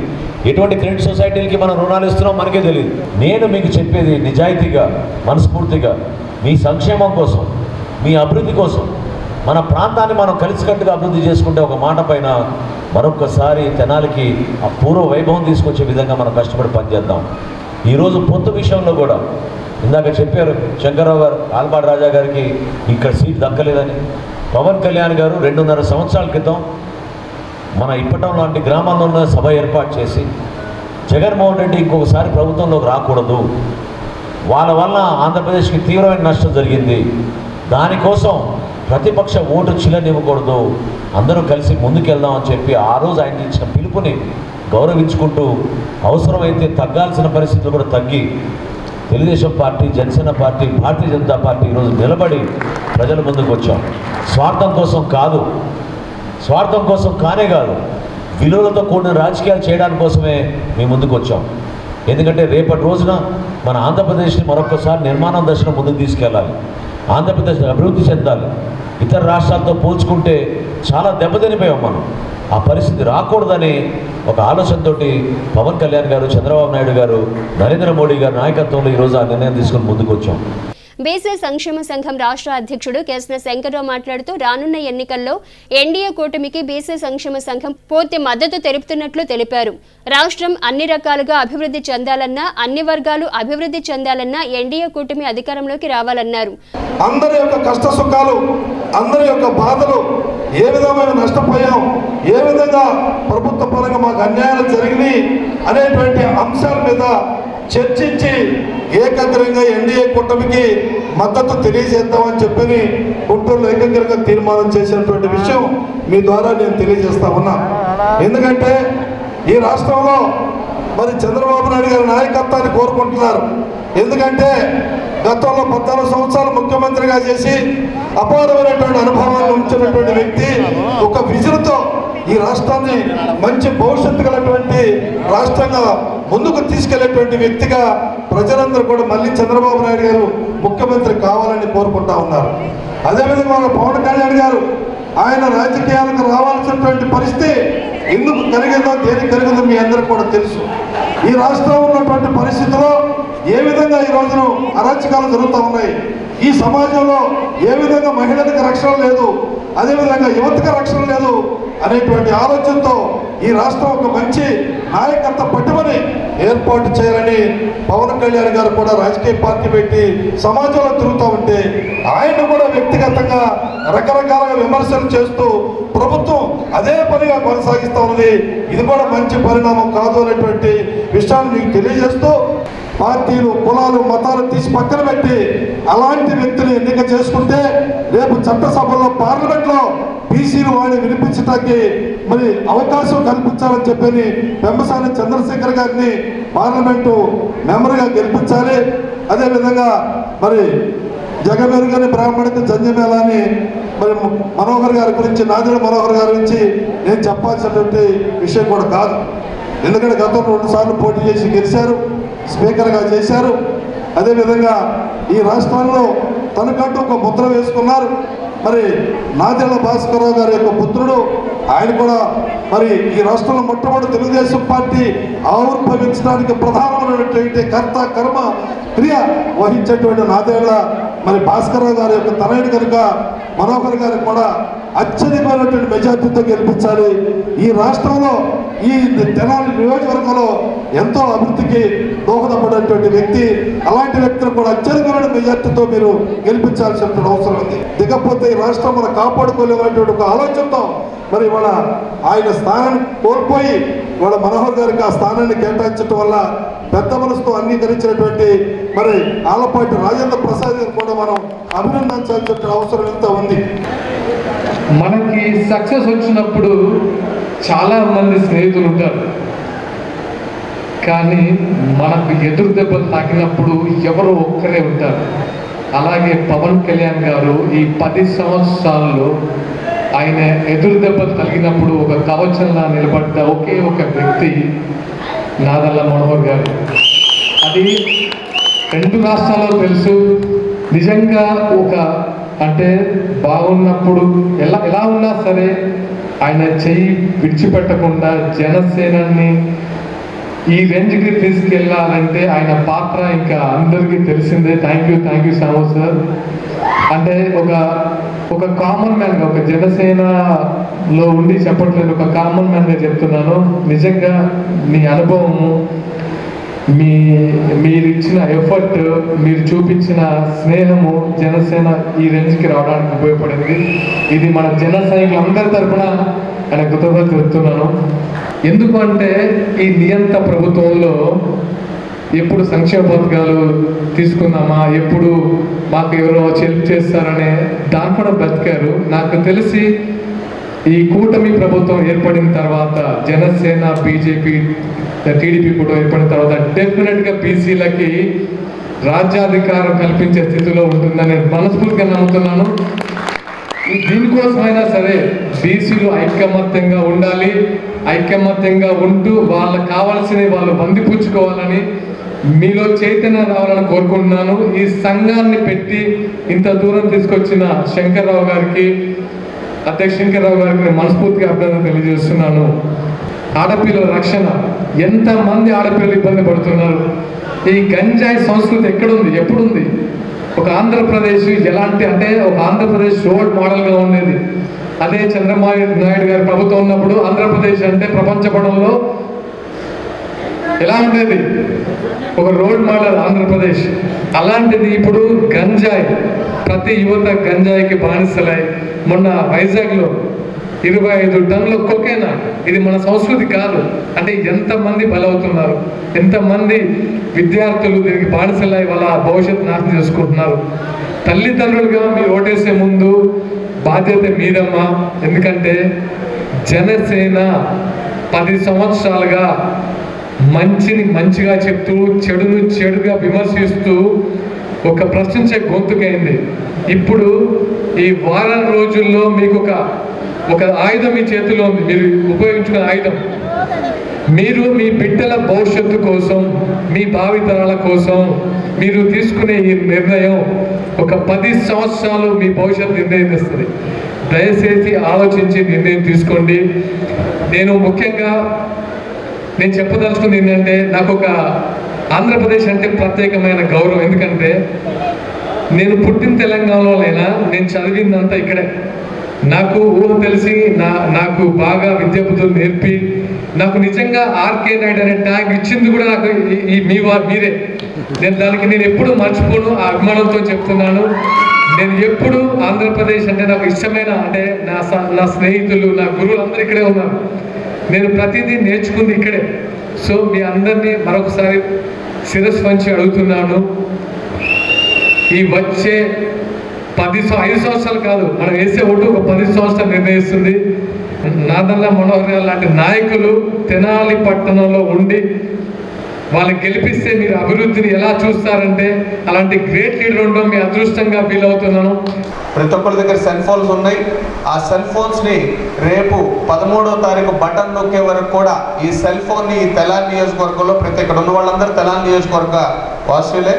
ఎటువంటి క్రెడిట్ సొసైటీలకి మనం రుణాలు ఇస్తున్నామో మనకే తెలియదు. నేను మీకు చెప్పేది నిజాయితీగా, మనస్ఫూర్తిగా మీ సంక్షేమం కోసం, మీ అభివృద్ధి కోసం, మన ప్రాంతాన్ని మనం కలిసికట్టుగా అభివృద్ధి చేసుకుంటే ఒక మాట పైన మరొకసారి తెనాలికి ఆ పూర్వ వైభవం తీసుకొచ్చే విధంగా మనం కష్టపడి పనిచేద్దాం. ఈరోజు పొత్తు విషయంలో కూడా ఇందాక చెప్పారు శంకర్రావు గారు, ఆల్పాటి రాజా గారికి ఇక్కడ సీట్ దక్కలేదని. పవన్ కళ్యాణ్ గారు 2.5 సంవత్సరాల క్రితం మన ఇప్పటం లాంటి గ్రామాల్లో సభ ఏర్పాటు చేసి జగన్మోహన్ రెడ్డి ఇంకొకసారి ప్రభుత్వంలోకి రాకూడదు, వాళ్ళ వల్ల ఆంధ్రప్రదేశ్కి తీవ్రమైన నష్టం జరిగింది, దానికోసం ప్రతిపక్ష ఓటు చిల్లనివ్వకూడదు, అందరూ కలిసి ముందుకెళ్దామని చెప్పి ఆ రోజు ఆయన ఇచ్చిన పిలుపుని గౌరవించుకుంటూ అవసరమైతే తగ్గాల్సిన పరిస్థితులు కూడా తగ్గి Telugu Desam party, Janasena party, Bharatiya Janata party ఈరోజు నిలబడి ప్రజల ముందుకు వచ్చాం. స్వార్థం కోసం కాదు, స్వార్థం కోసం కానే కాదు, విలువలతో కూడిన రాజకీయాలు చేయడానికి కోసమే మేము ముందుకు వచ్చాం. ఎందుకంటే రేపటి రోజున మన ఆంధ్రప్రదేశ్ని మరొకసారి నిర్మాణం దశలో ముందుకు తీసుకెళ్ళాలి, ఆంధ్రప్రదేశ్ అభివృద్ధి చెందాలి. ఇతర రాష్ట్రాలతో పోల్చుకుంటే చాలా దెబ్బతినిపోయాం మనం. ఆ పరిస్థితి రాకూడదని ఒక ఆలోచనతోటి పవన్ కళ్యాణ్ గారు, చంద్రబాబు నాయుడు గారు, నరేంద్ర మోడీ గారి నాయకత్వంలో ఈరోజు ఆ నిర్ణయం తీసుకుని ముందుకు వచ్చాం. బీసీ సంక్షేమ సంఘం రాష్ట్ర అధ్యక్షుడు కేసన శంకర్రావు మాట్లాడుతూ రానున్న ఎన్నికల్లో ఎన్డీఏ కూటమికి బీసీ సంక్షేమ సంఘం పూర్తి మద్దతు తెలుపుతున్నట్లు తెలిపారు. రాష్ట్రం అన్ని రకాలుగా అభివృద్ధి చెందాలన్నా, అన్ని వర్గాలు అభివృద్ధి చెందాలన్నా ఎన్డీఏ కూటమి అధికారంలోకి రావాలన్నారు. అందరి యొక్క కష్ట సుఖాలు, అందరి యొక్క బాధలు, ఏ విధమైన నష్టపోయాం, ఏ విధంగా ప్రభుత్వ పరంగా మాకు అన్యాయాలు జరిగినాయి అనేటువంటి అంశాల మీద చర్చించి ఏకాగ్రంగా ఎన్డీఏ కూటమికి మద్దతు తెలియజేద్దామని చెప్పి గుంటూరులో ఏకాగ్రంగా తీర్మానం చేసినటువంటి విషయం మీ ద్వారా నేను తెలియజేస్తా ఉన్నా. ఎందుకంటే ఈ రాష్ట్రంలో మరి చంద్రబాబు నాయుడు గారి నాయకత్వాన్ని కోరుకుంటున్నారు. ఎందుకంటే గతంలో 14 సంవత్సరాలు ముఖ్యమంత్రిగా చేసి అపారమైనటువంటి అనుభవాన్ని ఉంచినటువంటి వ్యక్తి, ఒక విజన్తో ఈ రాష్ట్రాన్ని మంచి భవిష్యత్తు కలిగినటువంటి రాష్ట్రంగా ముందుకు తీసుకెళ్లేటువంటి వ్యక్తిగా ప్రజలందరూ కూడా మళ్ళీ చంద్రబాబు నాయుడు గారు ముఖ్యమంత్రి కావాలని కోరుకుంటా ఉన్నారు. అదేవిధంగా పవన్ కళ్యాణ్ గారు ఆయన రాజకీయాలకు రావాల్సినటువంటి పరిస్థితి ఎందుకు కలిగిందో, దేనికి కలిగిందో మీ అందరికీ కూడా తెలుసు. ఈ రాష్ట్రంలో ఉన్నటువంటి పరిస్థితుల్లో ఏ విధంగా ఈ రోజున అరాచకాలు జరుగుతూ ఉన్నాయి, ఈ సమాజంలో ఏ విధంగా మహిళలకు రక్షణ లేదు, అదేవిధంగా యువతకు రక్షణ లేదు అనేటువంటి ఆలోచనతో ఈ రాష్ట్రం ఒక మంచి నాయకత్వ పట్టు ఏర్పాటు చేయాలని పవన్ కళ్యాణ్ గారు కూడా రాజకీయ పార్టీ పెట్టి సమాజంలో తిరుగుతూ ఉంటే ఆయన కూడా వ్యక్తిగతంగా రకరకాలుగా విమర్శలు చేస్తూ ప్రభుత్వం అదే పనిగా కొనసాగిస్తూ ఉంది. ఇది కూడా మంచి పరిణామం కాదు అనేటువంటి విషయాన్ని మీకు తెలియజేస్తూ పార్టీలు కులాలు మతాలు తీసి పక్కన పెట్టి అలాంటి వ్యక్తులు ఎన్నిక చేసుకుంటే రేపు చట్టసభలో పార్లమెంట్లో బీసీలు వాడిని వినిపించడానికి మరి అవకాశం కల్పించాలని చెప్పని పెంబసాని చంద్రశేఖర్ గారిని పార్లమెంటు మెంబర్గా గెలిపించాలి. అదేవిధంగా మరి జగమెరుగని బ్రాహ్మణిక జంజమేళాని మరి మనోహర్ గారి గురించి నాదెళ్ల మనోహర్ గారి గురించి నేను చెప్పాల్సినటువంటి విషయం కూడా కాదు. ఎందుకంటే గతంలో 2 సార్లు పోటీ చేసి గెలిచారు, స్పీకర్గా చేశారు. అదేవిధంగా ఈ రాష్ట్రంలో తనకంటూ ఒక ముద్ర వేసుకున్నారు. మరి నాదెళ్ల భాస్కరరావు గారి యొక్క పుత్రుడు ఆయన కూడా మరి ఈ రాష్ట్రంలో మొట్టమొదటి తెలుగుదేశం పార్టీ ఆవిర్భవించడానికి ప్రధానమైనటువంటి కర్త కర్మ క్రియ వహించేటువంటి నాదెళ్ల మరి భాస్కరరావు గారి యొక్క తనయుడు కనుక మనోహర్ గారికి కూడా అత్యధికమైనటువంటి మెజార్టీతో గెలిపించాలి. ఈ రాష్ట్రంలో ఈ తెనాలి నియోజకవర్గంలో ఎంతో అభివృద్ధికి దోహదపడేటువంటి వ్యక్తి. అలాంటి వ్యక్తులు కూడా అత్యధికమైన మెజార్టీతో మీరు గెలిపించాల్సినటువంటి అవసరం ఉంది. దిగపోతే ఈ రాష్ట్రం మనం కాపాడుకోలేనటువంటి ఒక ఆలోచనతో మరి వాళ్ళ ఆయన స్థానాన్ని కోల్పోయి వాళ్ళ మనోహర్ గారికి ఆ స్థానాన్ని కేటాయించడం వల్ల పెద్ద మనసుతో అంగీకరించినటువంటి మరి ఆలపాటి రాజేంద్ర ప్రసాద్ గారు కూడా మనం అభినందించాల్సిన అవసరం ఎంత ఉంది. మనకి సక్సెస్ వచ్చినప్పుడు చాలా మంది స్నేహితులు ఉంటారు, కానీ మనకు ఎదురు దెబ్బలు తాకినప్పుడు ఎవరో ఒక్కరే ఉంటారు. అలాగే పవన్ కళ్యాణ్ గారు ఈ 10 సంవత్సరాల్లో ఆయన ఎదురు దెబ్బలు తగిలినప్పుడు ఒక కవచంలా నిలబడ్డ ఒకే ఒక వ్యక్తి నాదెళ్ల మనోహర్ గారు. అది 2 రాష్ట్రాల్లో తెలుసు. నిజంగా ఒక అంటే బాగున్నప్పుడు ఎలా ఉన్నా సరే ఆయన చెయ్యి విడిచిపెట్టకుండా జనసేనని ఈ రేంజ్కి తీసుకెళ్ళాలంటే ఆయన పాత్ర ఇంకా అందరికీ తెలిసిందే. థ్యాంక్ యూ సాము సార్. అంటే ఒక కామన్ మ్యాన్గా, ఒక జనసేనలో ఉండి చెప్పట్లేదు, ఒక కామన్ మ్యాన్గా చెప్తున్నాను. నిజంగా మీ అనుభవము, మీరు ఇచ్చిన ఎఫర్ట్, మీరు చూపించిన స్నేహము జనసేన ఈ రేంజ్కి రావడానికి ఉపయోగపడింది. ఇది మన జన సైనికులందరి తరఫున ఆయన కృతజ్ఞతలు చెప్తున్నాను. ఎందుకు అంటే ఈ నియంత ప్రభుత్వంలో ఎప్పుడు సంక్షేమ పథకాలు తీసుకుందామా, ఎప్పుడు మాకు ఎవరో హెల్ప్ చేస్తారనే దాంట్లో బ్రతికారు. నాకు తెలిసి ఈ కూటమి ప్రభుత్వం ఏర్పడిన తర్వాత జనసేన, బీజేపీ, టీడీపీ కూడా ఏర్పడిన తర్వాత డెఫినెట్గా బీసీలకి రాజ్యాధికారం కల్పించే స్థితిలో ఉంటుందని మనస్ఫూర్తిగా నమ్ముతున్నాను. దీనికోసమైనా సరే బీసీలు ఐకమత్యంగా ఉండాలి. ఐకమత్యంగా ఉంటూ వాళ్ళకి కావాల్సినవి వాళ్ళు బందిపుచ్చుకోవాలని, మీలో చైతన్యం రావాలని కోరుకుంటున్నాను. ఈ సంఘాన్ని పెట్టి ఇంత దూరం తీసుకొచ్చిన శంకర్రావు గారికి, అధ్యక్ష శంకర్రావు గారికి మనస్ఫూర్తిగా అభినందన తెలియజేస్తున్నాను. ఆడపిల్లల రక్షణ, ఎంతమంది ఆడపిల్లలు ఇబ్బంది పడుతున్నారు. ఈ గంజాయి సంస్కృతి ఎక్కడుంది, ఎప్పుడుంది? ఒక ఆంధ్రప్రదేశ్ ఎలాంటి అంటే ఒక ఆంధ్రప్రదేశ్ రోడ్ మోడల్గా ఉండేది. అదే చంద్రబాబు నాయుడు గారి ప్రభుత్వం ఉన్నప్పుడు ఆంధ్రప్రదేశ్ అంటే ప్రపంచ పటంలో ఎలా ఉండేది? ఒక రోడ్ మోడల్ ఆంధ్రప్రదేశ్. అలాంటిది ఇప్పుడు గంజాయి, ప్రతి యువత గంజాయికి బానిసలై మొన్న వైజాగ్లో 25 టన్నుల కొకేనా. ఇది మన సంస్కృతి కాదు. అంటే ఎంతమంది బలవుతున్నారు, ఎంతమంది విద్యార్థులు దీనికి బానిసలై వాళ్ళ భవిష్యత్తు నాశనం చేసుకుంటున్నారు. తల్లిదండ్రులుగా మీరు ఓటేసే ముందు బాధ్యత మీదమ్మా. ఎందుకంటే జనసేన 10 సంవత్సరాలుగా మంచిని మంచిగా చెప్తూ చెడును చెడుగా విమర్శిస్తూ ఒక ప్రశ్నించే గొంతుకైంది. ఇప్పుడు ఈ వారం రోజుల్లో మీకు ఒక ఆయుధం మీ చేతిలో ఉంది, మీరు ఉపయోగించుకునే ఆయుధం. మీరు మీ బిడ్డల భవిష్యత్తు కోసం, మీ భావితరాల కోసం మీరు తీసుకునే ఈ నిర్ణయం ఒక 10 సంవత్సరాలు మీ భవిష్యత్తు నిర్ణయిస్తుంది. దయచేసి ఆలోచించి నిర్ణయం తీసుకోండి. నేను ముఖ్యంగా చెప్పదలుచుకుంది ఏంటంటే, నాకు ఒక ఆంధ్రప్రదేశ్ అంటే ప్రత్యేకమైన గౌరవం. ఎందుకంటే నేను పుట్టిన తెలంగాణలో అయినా నేను చదివిందంతా ఇక్కడే. నాకు ఊహ తెలిసి నాకు బాగా విద్యాబుద్ధులు నేర్పి నాకు నిజంగా ఆర్కే నాయుడు అనే ట్యాగ్ ఇచ్చింది కూడా నాకు మీరే. నేను ఎప్పుడు మర్చిపోను, ఆ అభిమానంతో చెప్తున్నాను. నేను ఎప్పుడు ఆంధ్రప్రదేశ్ అంటే నాకు ఇష్టమైన, అంటే నా స్నేహితులు, నా గురువులు అందరూ ఇక్కడే ఉన్నారు. నేను ప్రతిదీ నేర్చుకుంది ఇక్కడే. సో మీ అందరినీ మరొకసారి శిరస్సు వంచి అడుగుతున్నాను, ఈ వచ్చే 5 సంవత్సరాలు కాదు, మనం వేసే ఓటు ఒక 10 సంవత్సరాలు నిర్ణయిస్తుంది. నాదెండ్ల మనోహర్ గారు లాంటి నాయకులు తెనాలి పట్టణంలో ఉండి వాళ్ళని గెలిపిస్తే మీరు అభివృద్ధిని ఎలా చూస్తారంటే అలాంటి గ్రేట్ లీడర్ ఉండడం మీ అదృష్టంగా ఫీల్ అవుతున్నాను. ప్రతి ఒక్కరి దగ్గర సెల్ ఫోన్స్ ఉన్నాయి. ఆ సెల్ ఫోన్స్ని రేపు 13వ తారీఖు బటన్ నొక్కే వరకు కూడా ఈ సెల్ ఫోన్ని తెనాలి నియోజకవర్గంలో ప్రతి ఇక్కడ ఉన్న వాళ్ళందరూ తెనాలి నియోజకవర్గ వాసులే,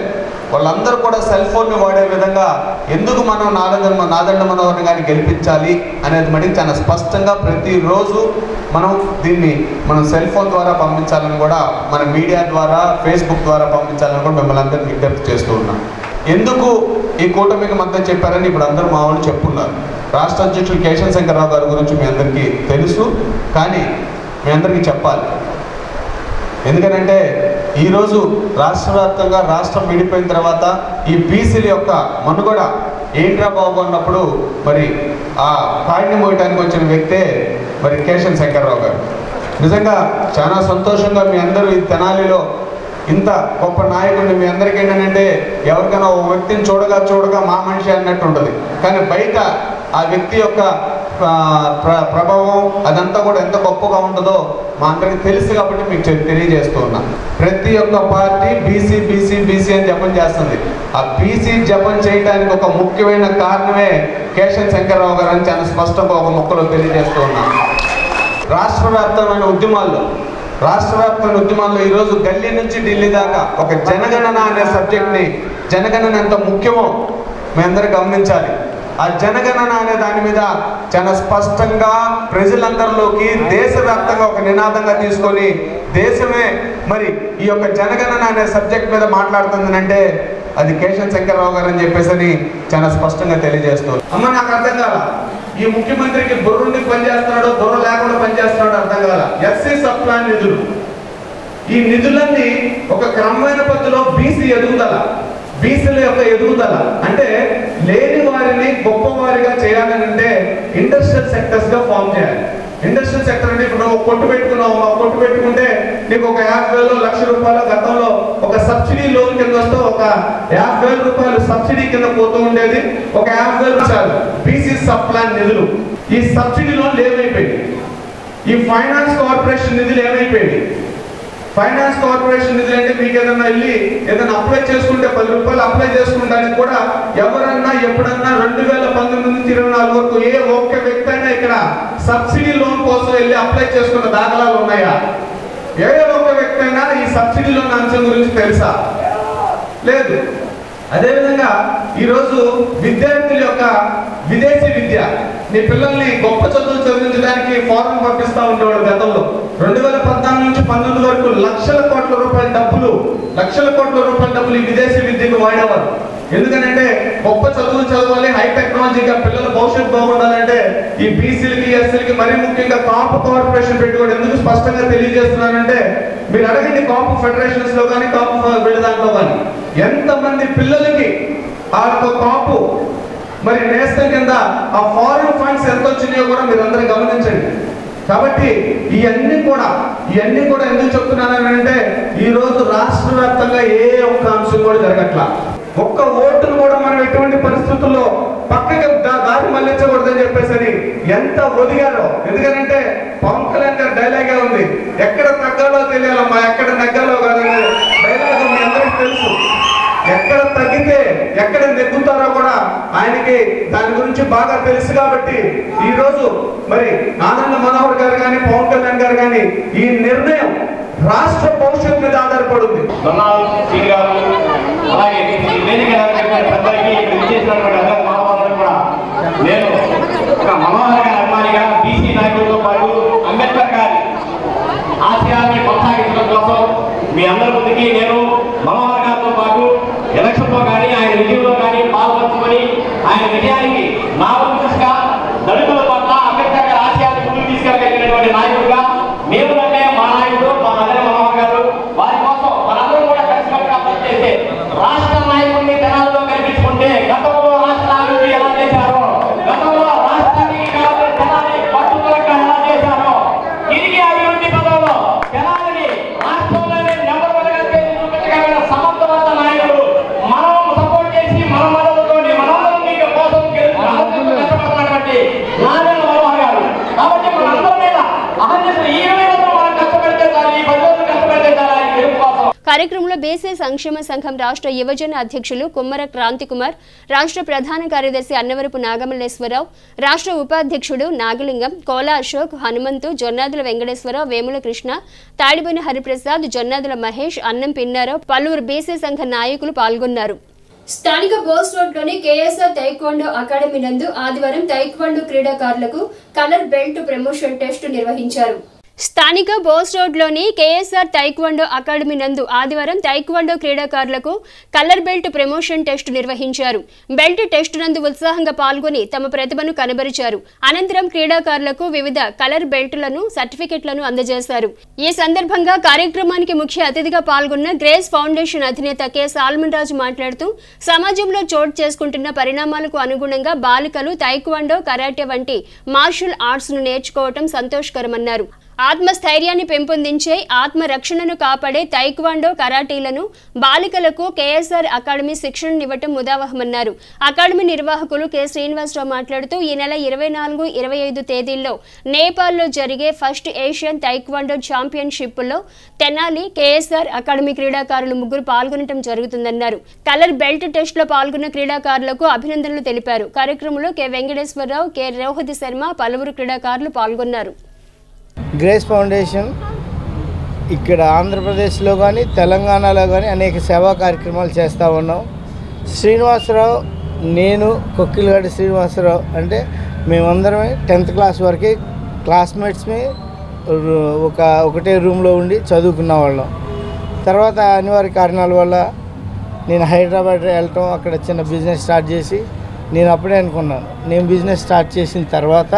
వాళ్ళందరూ కూడా సెల్ ఫోన్ని వాడే విధంగా ఎందుకు మనం నాదెండ్ల మనోహర్ గారిని గెలిపించాలి అనేది మళ్ళీ చాలా స్పష్టంగా ప్రతిరోజు మనం సెల్ ఫోన్ ద్వారా పంపించాలని కూడా, మన మీడియా ద్వారా, ఫేస్బుక్ ద్వారా పంపించాలని కూడా మిమ్మల్ని అందరినీ విజ్ఞప్తి చేస్తూ ఉన్నాం. ఎందుకు ఈ కూటమికి మద్దతు చెప్పారని ఇప్పుడు అందరూ మా వాళ్ళు చెప్పున్నారు. రాష్ట్ర అధ్యక్షులు కేశవ శంకర్రావు గారి గురించి మీ అందరికీ తెలుసు, కానీ మీ అందరికీ చెప్పాలి. ఎందుకనంటే ఈరోజు రాష్ట్ర వ్యాప్తంగా రాష్ట్రం విడిపోయిన తర్వాత ఈ బీసీల యొక్క మనుగడ ఏంట్రా బాబు అన్నప్పుడు మరి ఆ కాడిని మోయటానికి వచ్చిన వ్యక్తే మరి కేశవ శంకర్రావు గారు. నిజంగా చాలా సంతోషంగా మీ అందరూ ఈ తెనాలిలో ఇంత గొప్ప నాయకుడిని మీ అందరికీ ఏంటంటే ఎవరికైనా ఒక వ్యక్తిని చూడగా మా మనిషి అన్నట్టు ఉంటుంది, కానీ బయట ఆ వ్యక్తి యొక్క ప్రభావం అదంతా కూడా ఎంత గొప్పగా ఉంటుందో మా అందరికీ తెలుసు కాబట్టి మీకు తెలియజేస్తూ ఉన్నా. ప్రతి ఒక్క పార్టీ బీసీ బీసీ బీసీ అని జపం చేస్తుంది. ఆ బీసీ జపం చేయడానికి ఒక ముఖ్యమైన కారణమే కేశవ శంకర్రావు గారు అని చాలా స్పష్టంగా ఒక మొక్కలో తెలియజేస్తూ ఉన్నా. రాష్ట్ర వ్యాప్తమైన ఉద్యమాల్లో ఈరోజు గల్లీ నుంచి ఢిల్లీ దాకా ఒక జనగణన అనే సబ్జెక్ట్ని, జనగణన ఎంత ముఖ్యమో మీ అందరూ గమనించాలి. ఆ జనగణన అనే దాని మీద చాలా స్పష్టంగా ప్రజలందరిలోకి దేశవ్యాప్తంగా ఒక నినాదంగా తీసుకొని దేశమే మరి ఈ యొక్క జనగణన అనే సబ్జెక్ట్ మీద మాట్లాడుతుందనంటే అది కేశవ శంకర్రావు గారు అని చెప్పేసి చాలా స్పష్టంగా తెలియజేస్తున్నారు. అమ్మ నాకు అర్థం కాల, ఈ ముఖ్యమంత్రికి బుర్రుండి పనిచేస్తున్నాడో బుర్ర లేకుండా పనిచేస్తున్నాడో అర్థం కాల. ఎస్సీ సబ్ ప్లాన్ నిధులు, ఈ నిధులన్నీ ఒక క్రమమైన పద్ధతిలో బీసీల యొక్క ఎదుగుదల అంటే లేని వారిని గొప్పవారిగా చేయాలని అంటే ఇండస్ట్రియల్ సెక్టర్స్ గా ఫామ్ చేయాలి. ఇండస్ట్రియల్ సెక్టర్ అంటే ఇప్పుడు ఒక కొట్టు పెట్టుకుంటే నీకు ఒక 50,000 లక్ష రూపాయల గతంలో ఒక సబ్సిడీ లోన్ కింద వస్తే ఒక 50,000 రూపాయలు సబ్సిడీ కింద పోతూ ఉండేది. ఒక 50,000 చాలు బీసీ సబ్ ప్లాన్ నిధులు. ఈ సబ్సిడీ లోన్లు ఏమైపోయింది? ఈ ఫైనాన్స్ కార్పొరేషన్ నిధులు ఏమైపోయింది? ఫైనాన్స్ కార్పొరేషన్ నిధులు అంటే మీకు ఏదైనా అప్లై చేసుకుంటే 10 రూపాయలు అప్లై చేసుకుంటానికి కూడా ఎవరన్నా ఎప్పుడన్నా 2019 నుంచి 24 వరకు ఏ ఒక్క వ్యక్తి అయినా ఇక్కడ సబ్సిడీ లోన్ కోసం వెళ్ళి అప్లై చేసుకున్న దాఖలాలు ఉన్నాయా? ఏ ఒక్క వ్యక్తి అయినా ఈ సబ్సిడీ లోన్ అంశం గురించి తెలుసా? లేదు. అదేవిధంగా ఈరోజు విద్యార్థుల యొక్క విదేశీ విద్య, నీ పిల్లల్ని గొప్ప చదువులు చదివించడానికి ఫారెన్ పంపిస్తూ ఉండేవాడు. గతంలో 2014 నుంచి 19 వరకు లక్షల కోట్ల రూపాయల డబ్బులు ఈ విదేశీ విద్యకు వాడేవారు. ఎందుకంటే గొప్ప చదువులు చదవాలి, హై టెక్నాలజీగా పిల్లల భవిష్యత్తు బాగుండాలంటే ఈ బీసీలకి ఎస్సీలకి మరీ ముఖ్యంగా కాపు కార్పొరేషన్ పెట్టుకోవడం ఎందుకు స్పష్టంగా తెలియజేస్తున్నానంటే మీరు అడగండి కాపు ఫెడరేషన్స్ లో కానీ కాపు దాంట్లో కానీ ఎంతమంది పిల్లలకి ఆ కాపు మరి నేస్తం కింద ఆ ఫారెన్ ఫండ్స్ ఎంత వచ్చినాయో కూడా మీరు అందరూ గమనించండి. కాబట్టి ఇవన్నీ కూడా ఎందుకు చెప్తున్నానంటే ఈ రోజు రాష్ట్ర వ్యాప్తంగా ఏ ఒక్క అంశం కూడా జరగట్లా. ఒక్క ఓటును కూడా మనం ఎటువంటి పరిస్థితుల్లో పక్కకి దారి మళ్లించకూడదని చెప్పేసి ఎంత ఒదిగారో. ఎందుకంటే పవన్ కళ్యాణ్ గారి డైలాగే ఉంది, ఎక్కడ తగ్గాలో తెలియాలమ్మా, ఎక్కడ నెగ్గాలో కాదని డైలాగ్ మీ అందరికీ తెలుసు. ఎక్కడ తగ్గితే ఎక్కడ నెగ్గుతారో కూడా ఆయనకి దాని గురించి బాగా తెలుసు. కాబట్టి ఈ రోజు మరి నాదెండ్ల మనోహర్ గారు కానీ పవన్ కళ్యాణ్ గారు కానీ ఈ నిర్ణయం రాష్ట్ర భవిష్యత్తు మీద ఆధారపడింది. నేను ఒక మనోహర్ గారి అభిమానిగా బీసీ నాయకులతో పాటు అంబేద్కర్ గారి ఆశయాన్ని కొనసాగించడం కోసం మీ అందరి ముందుకి నేను మనోహర్ గారితో పాటు ఎలక్షన్లో కానీ ఆయన విజయంలో కానీ పాల్పంచుకొని ఆయన విజయానికి నా వంతుగా దళితుల పట్ల అంబేద్కర్ గారి ఆశయాన్ని ముందుకు తీసుకెళ్ళగలిగినటువంటి నాయకుడిగా మేము నిర్ణయం కార్యక్రమంలో బీసీ సంక్షేమ సంఘం రాష్ట్ర యువజన అధ్యక్షులు కుమ్మర క్రాంతి కుమార్, రాష్ట్ర ప్రధాన కార్యదర్శి అన్నవరపు నాగమల్లేశ్వరరావు, రాష్ట్ర ఉపాధ్యక్షుడు నాగలింగం, కోలా అశోక్, హనుమంతు, జొన్నాదుల వెంకటేశ్వరరావు, వేముల కృష్ణ, తాడిబోయిన హరిప్రసాద్, జొన్నాదుల మహేష్, అన్నం పిన్నారావు, పలువురు బీసీ సంఘ నాయకులు పాల్గొన్నారు. స్థానిక బోస్ రోడ్లోని కేఎస్ఆర్ తైక్వాండో అకాడమీ నందు ఆదివారం తైక్వాండో క్రీడాకారులకు కలర్ బెల్ట్ ప్రమోషన్ టెస్ట్ నిర్వహించారు. స్థానిక బోస్ రోడ్లోని కేఎస్ఆర్ తైక్వాండో అకాడమీ నందు ఆదివారం తైక్వాండో క్రీడాకారులకు కలర్ బెల్ట్ ప్రమోషన్ టెస్ట్ నిర్వహించారు. బెల్ట్ టెస్ట్ నందు ఉత్సాహంగా పాల్గొని తమ ప్రతిభను కనబరిచారు. అనంతరం క్రీడాకారులకు వివిధ కలర్ బెల్ట్లను, సర్టిఫికెట్లను అందజేశారు. ఈ సందర్భంగా కార్యక్రమానికి ముఖ్య అతిథిగా పాల్గొన్న గ్రేస్ ఫౌండేషన్ అధినేత కె సాల్మన్ రాజు మాట్లాడుతూ సమాజంలో చోటు చేసుకుంటున్న పరిణామాలకు అనుగుణంగా బాలికలు తైక్వాండో, కరాటే వంటి మార్షల్ ఆర్ట్స్ ను నేర్చుకోవటం సంతోషకరమన్నారు. ఆత్మస్థైర్యాన్ని పెంపొందించే, ఆత్మరక్షణను కాపాడే తైక్వాండో, కరాటీలను బాలికలకు కేఎస్ఆర్ అకాడమీ శిక్షణనివ్వటం ముదావహమన్నారు. అకాడమీ నిర్వాహకులు కె శ్రీనివాసరావు మాట్లాడుతూ ఈ నెల 24, 25 తేదీల్లో నేపాల్లో జరిగే ఫస్ట్ ఏషియన్ తైక్వాండో ఛాంపియన్షిప్లో తెనాలి కేఎస్ఆర్ అకాడమీ క్రీడాకారులు 3 పాల్గొనడం జరుగుతుందన్నారు. కలర్ బెల్ట్ టెస్ట్ లో పాల్గొన్న క్రీడాకారులకు అభినందనలు తెలిపారు. కార్యక్రమంలో కె వెంకటేశ్వరరావు, కె రోహతి శర్మ, పలువురు క్రీడాకారులు పాల్గొన్నారు. గ్రేస్ ఫౌండేషన్ ఇక్కడ ఆంధ్రప్రదేశ్లో కానీ తెలంగాణలో కానీ అనేక సేవా కార్యక్రమాలు చేస్తూ ఉన్నాం. శ్రీనివాసరావు, నేను, కొక్కిలగడ్డ శ్రీనివాసరావు అంటే మేమందరమే 10th క్లాస్ వరకు క్లాస్మేట్స్ని ఒకటే రూమ్లో ఉండి చదువుకున్న వాళ్ళం. తర్వాత అనివార్య కారణాల వల్ల నేను హైదరాబాద్ వెళ్ళటం, అక్కడ చిన్న బిజినెస్ స్టార్ట్ చేసి నేను అప్పుడే అనుకున్నాను, నేను బిజినెస్ స్టార్ట్ చేసిన తర్వాత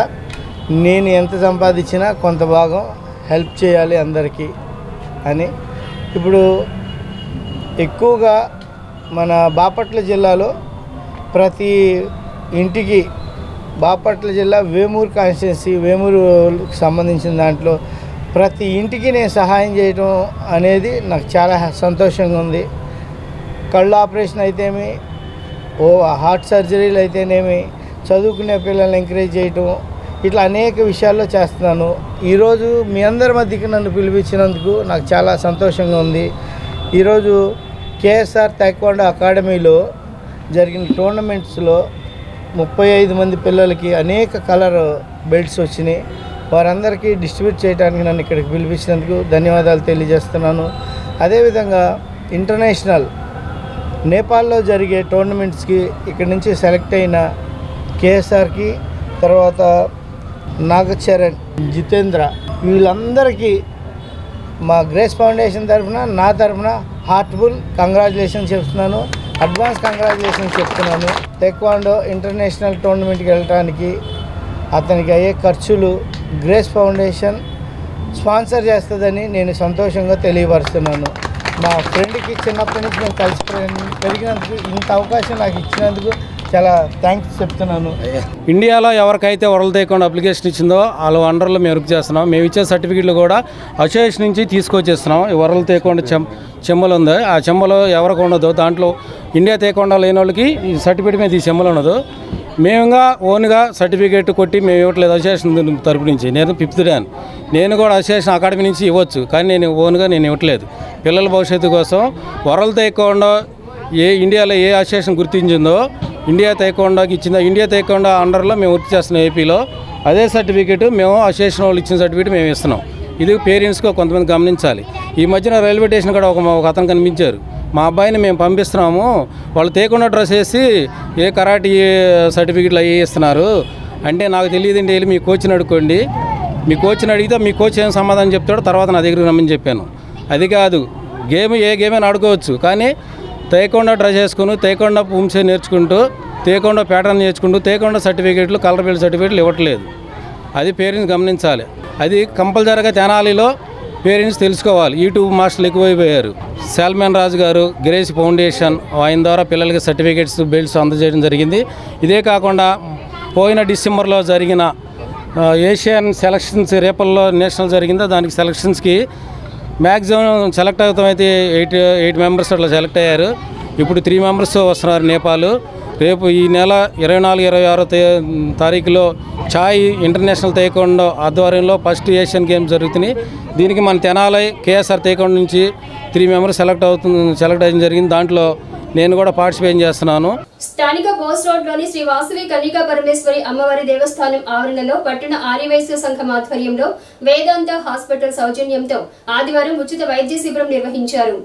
నేను ఎంత సంపాదించినా కొంత భాగం హెల్ప్ చేయాలి అందరికీ అని. ఇప్పుడు ఎక్కువగా మన బాపట్ల జిల్లాలో ప్రతి ఇంటికి, బాపట్ల జిల్లా వేమూరు కాన్స్టిట్యున్సీ, వేమూరుకి సంబంధించిన దాంట్లో ప్రతి ఇంటికి నేను సహాయం చేయడం అనేది నాకు చాలా సంతోషంగా ఉంది. కళ్ళు ఆపరేషన్ అయితేమి, హార్ట్ సర్జరీలు అయితేనేమి, చదువుకునే పిల్లల్ని ఎంకరేజ్ చేయటం, ఇట్లా అనేక విషయాల్లో చేస్తున్నాను. ఈరోజు మీ అందరి మధ్యకి నన్ను పిలిపించినందుకు నాకు చాలా సంతోషంగా ఉంది. ఈరోజు కేఎస్ఆర్ తైక్వాండో అకాడమీలో జరిగిన టోర్నమెంట్స్లో 35 మంది పిల్లలకి అనేక కలర్ బెల్ట్స్ వచ్చినాయి. వారందరికీ డిస్ట్రిబ్యూట్ చేయడానికి నన్ను ఇక్కడికి పిలిపించినందుకు ధన్యవాదాలు తెలియజేస్తున్నాను. అదేవిధంగా ఇంటర్నేషనల్ నేపాల్లో జరిగే టోర్నమెంట్స్కి ఇక్కడి నుంచి సెలెక్ట్ అయిన కేఎస్ఆర్కి, తర్వాత నాగచరణ్, జితేంద్ర, వీళ్ళందరికీ మా గ్రేస్ ఫౌండేషన్ తరఫున, నా తరఫున హార్ట్ఫుల్ కంగ్రాచులేషన్స్ చెప్తున్నాను, అడ్వాన్స్ కంగ్రాచులేషన్స్ చెప్తున్నాను. టైక్వాండో ఇంటర్నేషనల్ టోర్నమెంట్కి వెళ్ళడానికి అతనికి అయ్యే ఖర్చులు గ్రేస్ ఫౌండేషన్ స్పాన్సర్ చేస్తుందని నేను సంతోషంగా తెలియపరుస్తున్నాను. మా ఫ్రెండ్కి చిన్నప్పటి నుంచి నేను కలిసి పెరిగినందుకు, ఇంత అవకాశం నాకు ఇచ్చినందుకు చాలా థ్యాంక్స్ చెప్తున్నాను. ఇండియాలో ఎవరికైతే వరల్డ్ తైక్వాండో అప్లికేషన్ ఇచ్చిందో వాళ్ళ అండర్లో మేము వర్క్ చేస్తున్నాం. మేము ఇచ్చే సర్టిఫికెట్లు కూడా అసోసియేషన్ నుంచి తీసుకొచ్చేస్తున్నాం. ఈ వరల్డ్ తైక్వాండో చెంబలు ఉంది, ఆ చెంబలో ఎవరికి ఉండదు, దాంట్లో ఇండియా తైక్వాండో లేని వాళ్ళకి ఈ సర్టిఫికేట్ మీద ఈ చెంబలు ఉండదు. మేముగా ఓన్గా సర్టిఫికేట్ కొట్టి మేము ఇవ్వట్లేదు అసోసియేషన్ తరపు నుంచి. నేను 5th డాన్, నేను కూడా అసోసియేషన్ అకాడమీ నుంచి ఇవ్వచ్చు, కానీ నేను ఓన్గా నేను ఇవ్వట్లేదు. పిల్లల భవిష్యత్తు కోసం వరల్డ్ తైక్వాండో ఇండియాలో ఏ అసోసియేషన్ గుర్తించిందో ఇండియా తైక్వాండోకి ఇచ్చిందో, ఇండియా తైక్వాండో అండర్లో మేము వర్క్ చేస్తున్నాం ఏపీలో. అదే సర్టిఫికేట్ మేము అసోసియేషన్ వాళ్ళు ఇచ్చిన సర్టిఫికేట్ మేము ఇస్తున్నాం. ఇది పేరెంట్స్గా కొంతమంది గమనించాలి. ఈ మధ్యన రైల్వే స్టేషన్ కూడా ఒక అతను కనిపించారు, మా అబ్బాయిని మేము పంపిస్తున్నాము, వాళ్ళు తైక్వాండో డ్రెస్ వేసి ఏ కరాటీ సర్టిఫికెట్లు అవి ఇస్తున్నారు అంటే, నాకు తెలియదండి, వెళ్ళి మీ కోచ్ని అడుక్కోండి, మీ కోచ్ని అడిగితే మీ కోచ్ ఏం సమాధానం చెప్తాడో తర్వాత నా దగ్గరికి రమ్మని చెప్పాను. అది కాదు, ఏ గేమ్ అయినా ఆడుకోవచ్చు, కానీ తైక్వాండో డ్రెస్ వేసుకుని తైక్వాండో పూమ్సే నేర్చుకుంటూ, తైక్వాండో ప్యాటర్న్ నేర్చుకుంటూ తైక్వాండో సర్టిఫికేట్లు, కలర్ బెల్ట్ సర్టిఫికేట్లు ఇవ్వట్లేదు. అది పేరెంట్స్ గమనించాలి. అది కంపల్సరీగా తెనాలిలో పేరెంట్స్ తెలుసుకోవాలి. యూట్యూబ్ మాస్టర్లు ఎక్కువైపోయారు. సాల్మన్ రాజు గారు, గ్రేస్ ఫౌండేషన్, ఆయన ద్వారా పిల్లలకి సర్టిఫికేట్స్, బెల్ట్స్ అందజేయడం జరిగింది. ఇదే కాకుండా పోయిన డిసెంబర్లో జరిగిన ఏషియన్ సెలక్షన్స్, రేపల్లో నేషనల్ జరిగిందో దానికి సెలక్షన్స్కి మ్యాక్సిమం సెలెక్ట్ అవుతామైతే 8 మెంబర్స్ అట్లా సెలెక్ట్ అయ్యారు. ఇప్పుడు 3 మెంబర్స్ వస్తున్నారు నేపాల్. రేపు ఈ నెల 24, 26 తారీఖులో ఛాయ్ ఇంటర్నేషనల్ తైక్వాండో ఆధ్వర్యంలో ఫస్ట్ ఏషియన్ గేమ్స్ జరుగుతున్నాయి. దీనికి మన తెనాలి కేఎస్ఆర్ తైక్వాండో నుంచి 3 మెంబర్స్ సెలెక్ట్ అయ్యడం జరిగింది. దాంట్లో నేను కూడా పార్టిసిపేట్ చేస్తున్నాను. స్థానిక బోస్ రోడ్లోని శ్రీ వాసవి కన్నికా పరమేశ్వరి అమ్మవారి దేవస్థానం ఆవరణలో పట్టణ ఆర్యవైశ్య సంఘం ఆధ్వర్యంలో వేదాంత హాస్పిటల్ సౌజన్యంతో ఆదివారం ఉచిత వైద్య శిబిరం నిర్వహించారు.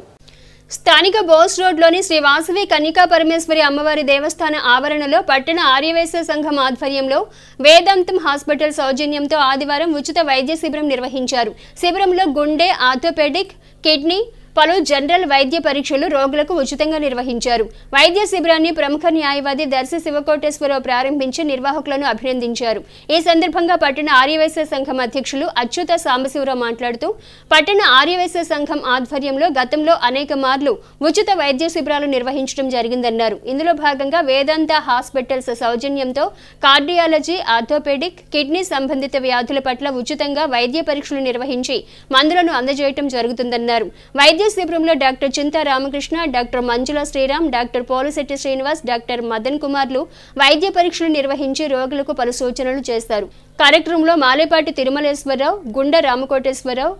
స్థానిక బోస్ రోడ్లోని శ్రీ వాసవి కన్నికా పరమేశ్వరి అమ్మవారి దేవస్థాన ఆవరణలో పట్టణ ఆర్యవైశ్య సంఘం ఆధ్వర్యంలో వేదాంతం హాస్పిటల్ సౌజన్యంతో ఆదివారం ఉచిత వైద్య శిబిరం నిర్వహించారు. శిబిరంలో గుండె, ఆర్థోపెడిక్, కిడ్నీ, పలు జనరల్ వైద్య పరీక్షలు రోగులకు ఉచితంగా నిర్వహించారు. వైద్య శిబిరాన్ని ప్రముఖ న్యాయవాది దర్శి శివకోటేశ్వరరావు ప్రారంభించి నిర్వాహకులను అభినందించారు. ఈ సందర్భంగా పట్టణ ఆర్యవైశ్య సంఘం అధ్యక్షులు అచ్యుత సాంబశివరావు మాట్లాడుతూ పట్టణ ఆర్యవైశ్య సంఘం ఆధ్వర్యంలో గతంలో అనేక మార్లు ఉచిత వైద్య శిబిరాలు నిర్వహించడం జరిగిందన్నారు. ఇందులో భాగంగా వేదాంత హాస్పిటల్స్ సౌజన్యంతో కార్డియాలజీ, ఆర్థోపెడిక్, కిడ్నీ సంబంధిత వ్యాధుల పట్ల ఉచితంగా వైద్య పరీక్షలు నిర్వహించి మందులను అందజేయడం జరుగుతుందన్నారు. వైద్య శిబిరంలో డాక్టర్ చింతా రామకృష్ణ, డాక్టర్ మంజుల శ్రీరామ్, డాక్టర్ పోలుశెట్టి శ్రీనివాస్, డాక్టర్ మదన్ కుమార్లు వైద్య పరీక్షలు నిర్వహించి రోగులకు పలు సూచనలు చేశారు. కార్యక్రమంలో మాలేపాటి తిరుమలేశ్వరరావు, గుండ రామకోటేశ్వరరావు,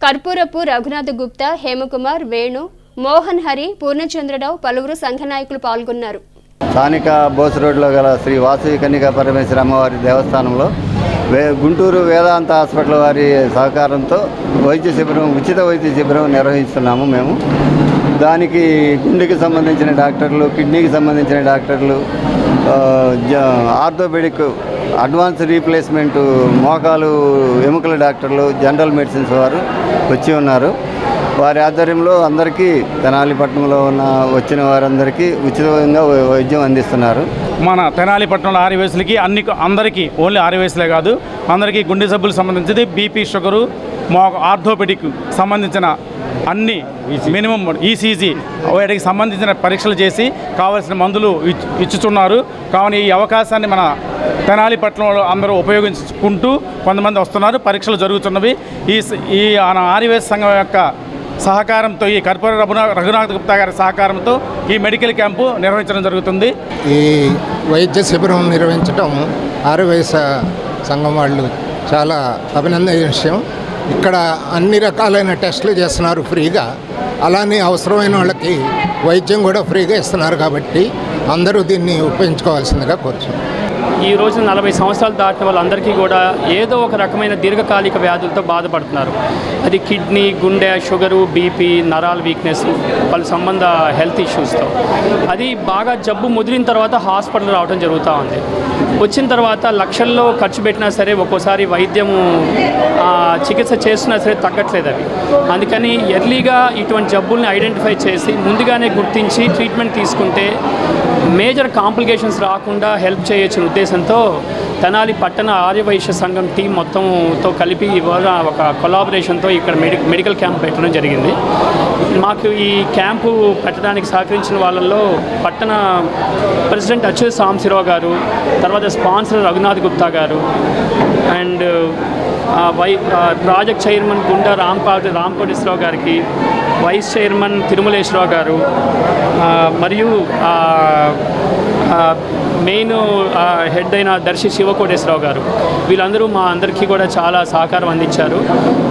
కర్పూరపు రఘునాథ గుప్తా, హేమకుమార్, వేణు, మోహన్ హరి, పూర్ణచంద్రరావు పలువురు సంఘ నాయకులు పాల్గొన్నారు. స్థానిక బోస్ రోడ్లో గల శ్రీ వాసవి కన్నికా పరమేశ్వరి అమ్మవారి దేవస్థానంలో గుంటూరు వేదాంత హాస్పిటల్ వారి సహకారంతో ఉచిత వైద్య శిబిరం నిర్వహిస్తున్నాము. మేము దానికి గుండెకి సంబంధించిన డాక్టర్లు, కిడ్నీకి సంబంధించిన డాక్టర్లు, ఆర్థోపెడిక్, అడ్వాన్స్ రీప్లేస్మెంట్, మోకాలు ఎముకల డాక్టర్లు, జనరల్ మెడిసిన్స్ వారు వచ్చి ఉన్నారు. వారి ఆధ్వర్యంలో అందరికీ తెనాలిపట్నంలో వచ్చిన వారందరికీ ఉచితంగా వైద్యం అందిస్తున్నారు. మన తెనాలిపట్నంలో ఆర్యవైశ్యులకి అందరికీ, ఓన్లీ ఆర్యవైశ్యులే కాదు, అందరికీ గుండె జబ్బులకు సంబంధించింది, బీపీ, షుగరు, ఆర్థోపెడిక్ సంబంధించిన అన్ని మినిమం ఈసీజీ వాటికి సంబంధించిన పరీక్షలు చేసి కావాల్సిన మందులు ఇచ్చుతున్నారు. కావున ఈ అవకాశాన్ని మన తెనాలిపట్నంలో అందరూ ఉపయోగించుకుంటూ కొంతమంది వస్తున్నారు. పరీక్షలు జరుగుతున్నవి. ఈ ఆర్యవైశ్య సంఘం యొక్క సహకారంతో, ఈ కర్పూర రఘునాథ గుప్తా గారి సహకారంతో ఈ మెడికల్ క్యాంపు నిర్వహించడం జరుగుతుంది. ఈ వైద్య శిబిరం నిర్వహించడం ఆర్యవైశ్య సంఘం వాళ్ళు చాలా అభినందనీయ విషయం. ఇక్కడ అన్ని రకాలైన టెస్టులు చేస్తున్నారు ఫ్రీగా. అలానే అవసరమైన వాళ్ళకి వైద్యం కూడా ఫ్రీగా ఇస్తున్నారు. కాబట్టి అందరూ దీన్ని ఉపయోగించుకోవాల్సిందిగా కోరుచున్నాను. ఈ రోజు 40 సంవత్సరాలు దాటిన వాళ్ళందరికీ కూడా ఏదో ఒక రకమైన దీర్ఘకాలిక వ్యాధులతో బాధపడుతున్నారు. అది కిడ్నీ, గుండె, షుగరు, బీపీ, నరాల వీక్నెస్, పలు సంబంధ హెల్త్ ఇష్యూస్తో. అది బాగా జబ్బు ముదిరిన తర్వాత హాస్పిటల్ రావడం జరుగుతూ ఉంది. వచ్చిన తర్వాత లక్షల్లో ఖర్చు పెట్టినా సరే ఒక్కోసారి వైద్యము చికిత్స చేస్తున్నా సరే తగ్గట్లేదు అవి. అందుకని ఎర్లీగా ఇటువంటి జబ్బుల్ని ఐడెంటిఫై చేసి ముందుగానే గుర్తించి ట్రీట్మెంట్ తీసుకుంటే మేజర్ కాంప్లికేషన్స్ రాకుండా హెల్ప్ చేయొచ్చిన ఉద్దేశంతో తెనాలి పట్టణ ఆర్యవైశ్య సంఘం టీం మొత్తంతో కలిపి ఇవాళ ఒక కొలాబరేషన్తో ఇక్కడ మెడికల్ క్యాంప్ పెట్టడం జరిగింది. మాకు ఈ క్యాంపు పెట్టడానికి సహకరించిన వాళ్ళల్లో పట్టణ ప్రెసిడెంట్ అచ్యుత సాంబశివరావు గారు, తర్వాత స్పాన్సర్ రఘునాథ్ గుప్తా గారు, అండ్ ప్రాజెక్ట్ చైర్మన్ గుండా రామకోటేశ్వరరావు గారికి, వైస్ చైర్మన్ తిరుమలేశ్వరరావు గారు, మరియు మెయిన్ హెడ్ అయిన దర్శి శివకోటేశ్వరరావు గారు, వీళ్ళందరూ మా అందరికీ కూడా చాలా సహకారం అందించారు.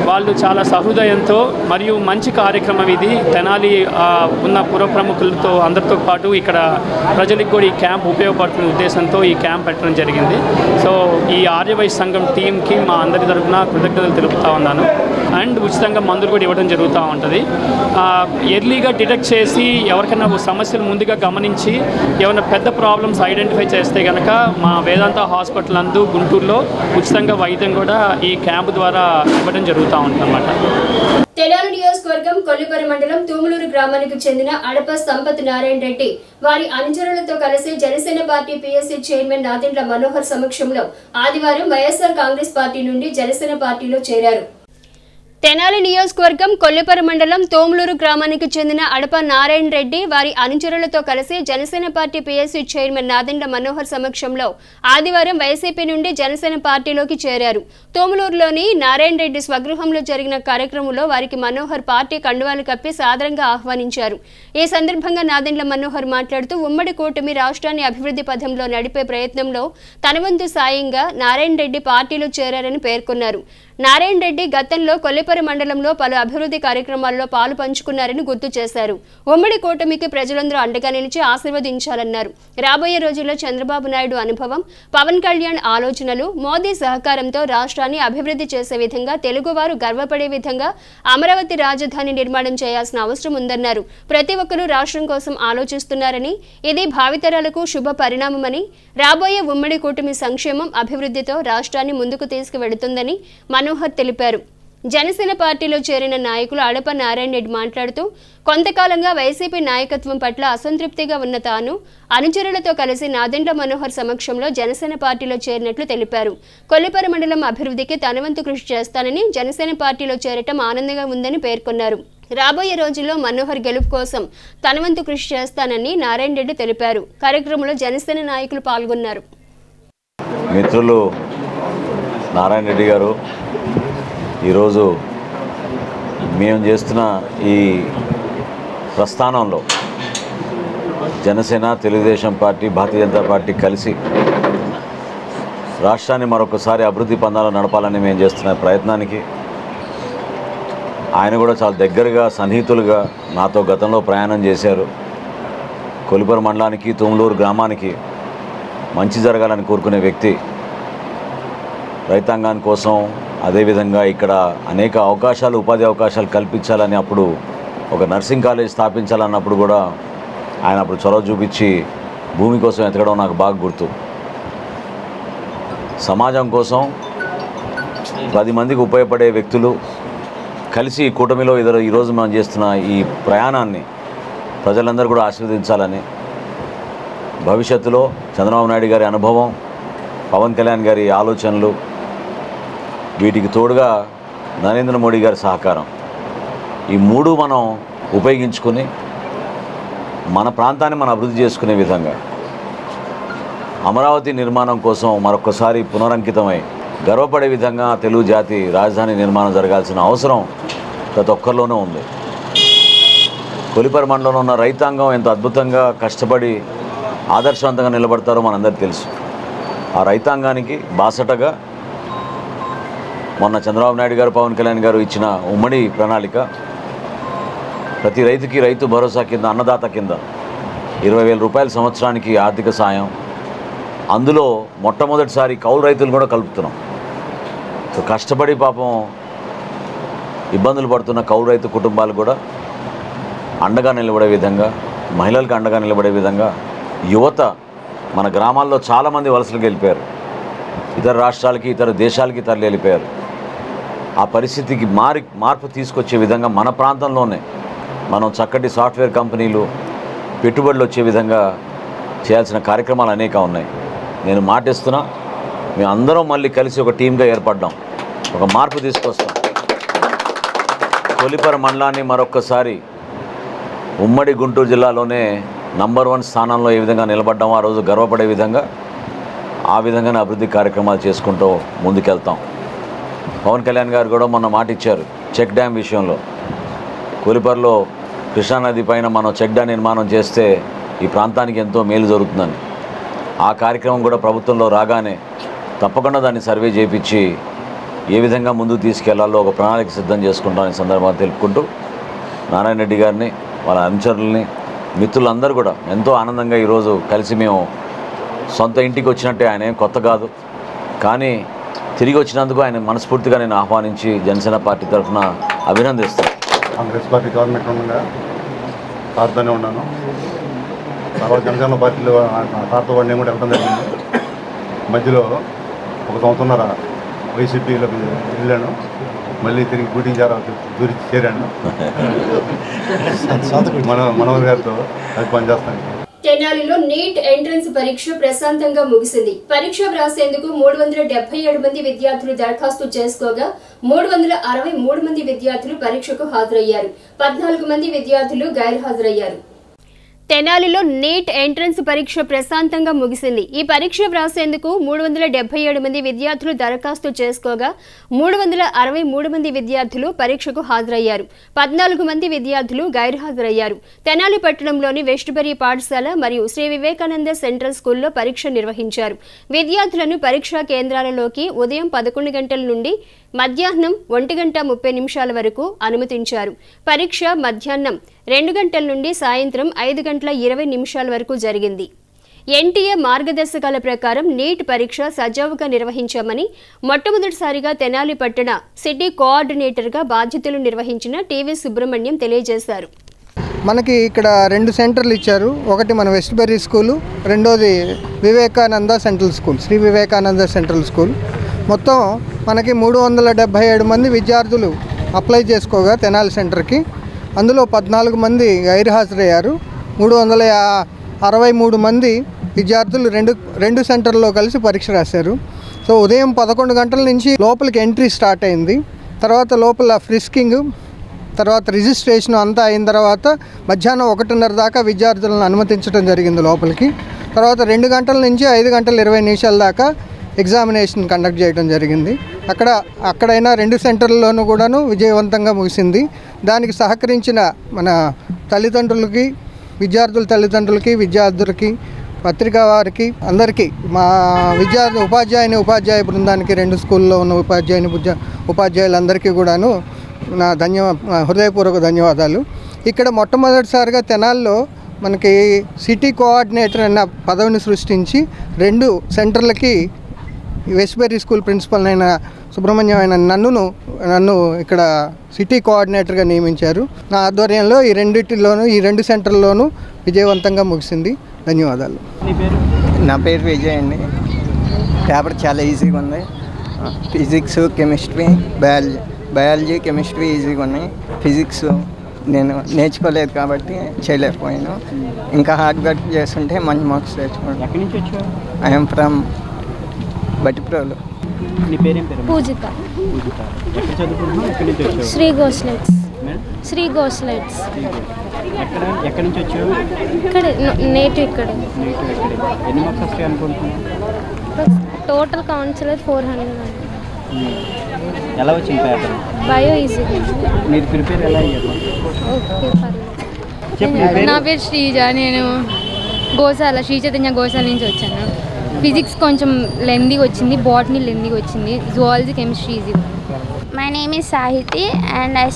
వాళ్ళు చాలా సహృదయంతో మరియు మంచి కార్యక్రమం ఇది. తెనాలి ఉన్న పుర ప్రముఖులతో అందరితో పాటు ఇక్కడ ప్రజలకు కూడా ఈ క్యాంప్ ఉపయోగపడుతున్న ఉద్దేశంతో ఈ క్యాంప్ పెట్టడం జరిగింది. సో ఈ ఆర్యవైశ్య సంఘం టీంకి మా అందరి తరఫున కృతజ్ఞతలు తెలుపుతా ఉన్నాను. అండ్ ఉచితంగా మందులు కూడా ఇవ్వడం జరుగుతూ ఉంటుంది. ఎర్లీగా డిటెక్ట్ చేసి ఎవరికైనా సమస్యలు ముందుగా గమనించి ఏమైనా పెద్ద ప్రాబ్లమ్స్ ఐడెంటిఫై చేస్తే కనుక మా వేదాంత హాస్పిటల్ నందు గుంటూరులో ఉచితంగా వైద్యం కూడా ఈ క్యాంపు ద్వారా ఇవ్వడం జరుగుతూ ఉంటుందన్నమాట. తెనాలి నియోజకవర్గం కొల్లిపరి మండలం తూములూరు గ్రామానికి చెందిన అడప సంపత్ నారాయణ రెడ్డి వారి అనుచరులతో కలిసి Janasena party PSC chairman Nadendla Manohar సమక్షంలో ఆదివారం వైఎస్ఆర్ కాంగ్రెస్ పార్టీ నుండి జనసేన పార్టీలో చేరారు. తెనాలి నియోజకవర్గం కొల్లిపరి మండలం తోములూరు గ్రామానికి చెందిన అడప నారాయణ రెడ్డి వారి అనుచరులతో కలిసి Janasena party PSC chairman Nadendla Manohar సమక్షంలో ఆదివారం వైసీపీ నుండి జనసేన పార్టీలోకి చేరారు. తోములూరులోని నారాయణ రెడ్డి స్వగృహంలో జరిగిన కార్యక్రమంలో వారికి మనోహర్ పార్టీ కండువాలు కప్పి సాదరంగా ఆహ్వానించారు. ఈ సందర్భంగా నాదెండ్ల మనోహర్ మాట్లాడుతూ ఉమ్మడి కూటమి రాష్ట్రాన్ని అభివృద్ధి పథంలో నడిపే ప్రయత్నంలో తన వంతు సాయంగా నారాయణ రెడ్డి పార్టీలో చేరారని పేర్కొన్నారు. నారాయణ రెడ్డి గతంలో కొల్లిపరి మండలంలో పలు అభివృద్ధి కార్యక్రమాల్లో పాలు పంచుకున్నారని గుర్తు చేశారు. ఉమ్మడి కూటమికి ప్రజలందరూ అండగా నిలిచి ఆశీర్వదించాలన్నారు. రాబోయే రోజుల్లో చంద్రబాబు నాయుడు అనుభవం, పవన్ కళ్యాణ్ ఆలోచనలు, మోదీ సహకారంతో రాష్ట్రాన్ని అభివృద్ధి చేసే విధంగా, తెలుగువారు గర్వపడే విధంగా అమరావతి రాజధాని నిర్మాణం చేయాల్సిన అవసరం ఉందన్నారు. ప్రతి ఒక్కరూ రాష్ట్రం కోసం ఆలోచిస్తున్నారని, ఇది భావితరాలకు శుభ పరిణామమని, రాబోయే ఉమ్మడి కూటమి సంక్షేమం, అభివృద్ధితో రాష్ట్రాన్ని ముందుకు తీసుకువెడుతుందని మనోహర్ తెలిపారు. జనసేన పార్టీలో చేరిన నాయకులు అడప నారాయణ రెడ్డి మాట్లాడుతూ, కొంతకాలంగా వైసీపీ నాయకత్వం పట్ల అసంతృప్తిగా ఉన్న తాను అనుచరులతో కలిసి నాదెండ్ల మనోహర్ సమక్షంలో జనసేన పార్టీలో చేరినట్లు తెలిపారు. కొల్లిపరి మండలం అభివృద్ధికి తనవంతు కృషి చేస్తానని, జనసేన పార్టీలో చేరటం ఆనందంగా ఉందని పేర్కొన్నారు. రాబోయే రోజుల్లో మనోహర్ గెలుపు కోసం తనవంతు కృషి చేస్తానని నారాయణ రెడ్డి తెలిపారు. కార్యక్రమంలో జనసేన నాయకులు పాల్గొన్నారు. మిత్రులు నారాయణ రెడ్డి గారు, ఈరోజు మేము చేస్తున్న ఈ ప్రస్థానంలో జనసేన, తెలుగుదేశం పార్టీ, భారతీయ జనతా పార్టీ కలిసి రాష్ట్రాన్ని మరొకసారి అభివృద్ధి పందాలు నడపాలని మేము చేస్తున్న ప్రయత్నానికి ఆయన కూడా చాలా దగ్గరగా, సన్నిహితులుగా నాతో గతంలో ప్రయాణం చేశారు. కొల్లిపరి మండలానికి, తుమ్లూరు గ్రామానికి మంచి జరగాలని కోరుకునే వ్యక్తి. రైతాంగాని కోసం, అదేవిధంగా ఇక్కడ అనేక అవకాశాలు, ఉపాధి అవకాశాలు కల్పించాలని, అప్పుడు ఒక నర్సింగ్ కాలేజ్ స్థాపించాలన్నప్పుడు కూడా ఆయన అప్పుడు చొరవ చూపించి భూమి కోసం ఎతకడం నాకు బాగా గుర్తు. సమాజం కోసం 10 మందికి ఉపయోగపడే వ్యక్తులు కలిసి కూటమిలో ఈరోజు మనం చేస్తున్న ఈ ప్రయాణాన్ని ప్రజలందరూ కూడా ఆశీర్వదించాలని, భవిష్యత్తులో చంద్రబాబు నాయుడు గారి అనుభవం, పవన్ కళ్యాణ్ గారి ఆలోచనలు, వీటికి తోడుగా నరేంద్ర మోడీ గారి సహకారం, ఈ 3 మనం ఉపయోగించుకొని మన ప్రాంతాన్ని మనం అభివృద్ధి చేసుకునే విధంగా అమరావతి నిర్మాణం కోసం మరొకసారి పునరంకితమై గర్వపడే విధంగా తెలుగు జాతి రాజధాని నిర్మాణం జరగాల్సిన అవసరం ప్రతి ఒక్కరిలోనూ ఉంది. కొల్లిపరి మండలంలో ఉన్న రైతాంగం ఎంత అద్భుతంగా కష్టపడి ఆదర్శవంతంగా నిలబడతారో మనందరికీ తెలుసు. ఆ రైతాంగానికి బాసటగా మొన్న చంద్రబాబు నాయుడు గారు, పవన్ కళ్యాణ్ గారు ఇచ్చిన ఉమ్మడి ప్రణాళిక, ప్రతి రైతుకి రైతు భరోసా కింద, అన్నదాత కింద 20,000 రూపాయల సంవత్సరానికి ఆర్థిక సాయం, అందులో మొట్టమొదటిసారి కౌలు రైతులు కూడా కలుపుతున్నాం. సో కష్టపడి పాపం ఇబ్బందులు పడుతున్న కౌలు రైతు కుటుంబాలు కూడా అండగా నిలబడే విధంగా, మహిళలకు అండగా నిలబడే విధంగా, యువత మన గ్రామాల్లో చాలామంది వలసలకు వెళ్ళిపోయారు, ఇతర రాష్ట్రాలకి, ఇతర దేశాలకి తరలి వెళ్ళిపోయారు. ఆ పరిస్థితికి మార్పు తీసుకొచ్చే విధంగా మన ప్రాంతంలోనే మనం చక్కటి సాఫ్ట్వేర్ కంపెనీలు, పెట్టుబడులు వచ్చే విధంగా చేయాల్సిన కార్యక్రమాలు అనేక ఉన్నాయి. నేను మాటిస్తున్నా, మేము అందరం మళ్ళీ కలిసి ఒక టీమ్గా ఏర్పడ్డాం, ఒక మార్పు తీసుకొస్తాం. కొల్లిపరి మండలాన్ని మరొక్కసారి ఉమ్మడి గుంటూరు జిల్లాలోనే నంబర్ 1 స్థానంలో ఏ విధంగా నిలబడ్డామో ఆ రోజు గర్వపడే విధంగా, ఆ విధంగానే అభివృద్ధి కార్యక్రమాలు చేసుకుంటూ ముందుకెళ్తాం. పవన్ కళ్యాణ్ గారు కూడా మొన్న మాట ఇచ్చారు చెక్ డ్యామ్ విషయంలో. కొల్లిపరిలో కృష్ణానది పైన మనం చెక్ డ్యామ్ నిర్మాణం చేస్తే ఈ ప్రాంతానికి ఎంతో మేలు జరుగుతుందని, ఆ కార్యక్రమం కూడా ప్రభుత్వంలో రాగానే తప్పకుండా దాన్ని సర్వే చేయించి ఏ విధంగా ముందుకు తీసుకెళ్లాలో ఒక ప్రణాళిక సిద్ధం చేసుకుంటామని సందర్భంగా తెలుపుకుంటూ, నారాయణ రెడ్డి గారిని, వాళ్ళ అనుచరులని, మిత్రులందరూ కూడా ఎంతో ఆనందంగా ఈరోజు కలిసి మేము సొంత ఇంటికి వచ్చినట్టే. ఆయన ఏం కొత్త కాదు, కానీ తిరిగి వచ్చినందుకు ఆయన మనస్ఫూర్తిగా నేను ఆహ్వానించి జనసేన పార్టీ తరఫున అభినందిస్తాను. కాంగ్రెస్ పార్టీ గవర్నమెంట్ ఉండగా సార్తోనే ఉన్నాను. తర్వాత జనసేన పార్టీలో సార్తో కూడా నేను కూడా వెళ్ళడం జరిగింది. మధ్యలో 1 సంవత్సరంన్నర వైసీపీలోకి వెళ్ళాను, మళ్ళీ తిరిగి షూటింగ్ దూరి చేరాను. మనోహర్ గారితో అది పనిచేస్తాను. తెనాలిలో నీట్ ఎంట్రన్స్ పరీక్ష ప్రశాంతంగా ముగిసింది. పరీక్ష వ్రాసేందుకు 377 మంది విద్యార్థులు దరఖాస్తు చేసుకోగా 363 మంది విద్యార్థులు పరీక్షకు హాజరయ్యారు. 14 మంది విద్యార్థులు గైర్హాజరయ్యారు. తెనాలిలో నీట్ ఎంట్రన్స్ పరీక్ష ప్రశాంతంగా ముగిసింది. ఈ పరీక్ష వ్రాసేందుకు 377 మంది విద్యార్థులు దరఖాస్తు చేసుకోగా 363 మంది విద్యార్థులు పరీక్షకు హాజరయ్యారు. 14 మంది విద్యార్థులు గైర్హాజరయ్యారు. తెనాలి పట్టణంలోని వెస్ట్బరీ పాఠశాల మరియు శ్రీ వివేకానంద సెంట్రల్ స్కూల్లో పరీక్ష నిర్వహించారు. విద్యార్థులను పరీక్షా కేంద్రాలలోకి ఉదయం 11 గంటల నుండి మధ్యాహ్నం 1:30 వరకు అనుమతించారు. పరీక్ష మధ్యాహ్నం 2 గంటల నుండి సాయంత్రం 5:20 వరకు జరిగింది. ఎన్టీఏ మార్గదర్శకాల ప్రకారం నీట్ పరీక్ష సజావుగా నిర్వహించామని మొట్టమొదటిసారిగా తెనాలి పట్టణ సిటీ కోఆర్డినేటర్గా బాధ్యతలు నిర్వహించిన టీవీ సుబ్రహ్మణ్యం తెలియజేశారు. మనకి ఇక్కడ 2 సెంటర్లు ఇచ్చారు. ఒకటి మన వెస్ట్బెర్రీ స్కూలు, రెండోది Vivekananda central school, Shri Vivekananda central school. మొత్తం మనకి 377 మంది విద్యార్థులు అప్లై చేసుకోగా తెనాలి సెంటర్కి, అందులో 14 మంది గైర్హాజరయ్యారు. 363 మంది విద్యార్థులు రెండు సెంటర్లో కలిసి పరీక్ష రాశారు. సో ఉదయం 11 గంటల నుంచి లోపలికి ఎంట్రీ స్టార్ట్ అయింది. తర్వాత లోపల ఫ్రిస్కింగ్, తర్వాత రిజిస్ట్రేషన్ అంతా అయిన తర్వాత మధ్యాహ్నం 1:30 దాకా విద్యార్థులను అనుమతించడం జరిగింది లోపలికి. తర్వాత 2 గంటల నుంచి 5:20 దాకా ఎగ్జామినేషన్ కండక్ట్ చేయడం జరిగింది. అక్కడైనా 2 సెంటర్లలోనూ కూడాను విజయవంతంగా ముగిసింది. దానికి సహకరించిన మన తల్లిదండ్రులకి, విద్యార్థుల తల్లిదండ్రులకి, విద్యార్థులకి, పత్రికా వారికి, అందరికీ, మా ఉపాధ్యాయ బృందానికి, 2 స్కూల్లో ఉన్న ఉపాధ్యాయులందరికీ కూడాను నా హృదయపూర్వక ధన్యవాదాలు. ఇక్కడ మొట్టమొదటిసారిగా తెనాల్లో మనకి సిటీ కోఆర్డినేటర్ అన్న పదవిని సృష్టించి 2 సెంటర్లకి వెస్ట్బెర్రీ స్కూల్ ప్రిన్సిపల్ అయిన సుబ్రహ్మణ్యం అయిన నన్ను ఇక్కడ సిటీ కోఆర్డినేటర్గా నియమించారు. నా ఆధ్వర్యంలో ఈ 2 సెంటర్లోనూ విజయవంతంగా ముగిసింది. ధన్యవాదాలు. నా పేరు విజయ్ అండి. పేపర్ చాలా ఈజీగా ఉంది. ఫిజిక్స్, కెమిస్ట్రీ, బయాలజీ, కెమిస్ట్రీ ఈజీగా ఉన్నాయి. ఫిజిక్స్ నేను నేర్చుకోలేదు కాబట్టి చేయలేకపోయాను. ఇంకా హార్డ్ వర్క్ చేస్తుంటే మంచి మార్క్స్ తెచ్చుకోండి. ఎక్కడి నుంచి వచ్చావు? I'm from Bhattiprolu. నీ పేరేం పేరు? పూజిత. ఎక్కడ చదువుకుంటున్నావు? ఎక్కడి నుంచి వచ్చావు? శ్రీ గోస్లైట్స్. ఎక్కడి నుంచి వచ్చావు? ఇక్కడ నేటివ్. ఇక్కడ ఎన్ని మార్క్స్ వస్తాయి అనుకుంటున్నావు? Total counsellor 400. ఎలా వచ్చింది పేపర్? Bio easy. మీరు ప్రిపేర్ ఎలా అయ్యారు? ఓకే, పర్లేదు. నా పేరు శ్రీజ. నేను శ్రీ చైతన్య గోశాల నుంచి వచ్చాను. ఫిజిక్స్ కొంచెం లెందీగా వచ్చింది, బాటనీ లెందీగా వచ్చింది, zoology, chemistry easy. My name is Sahiti and I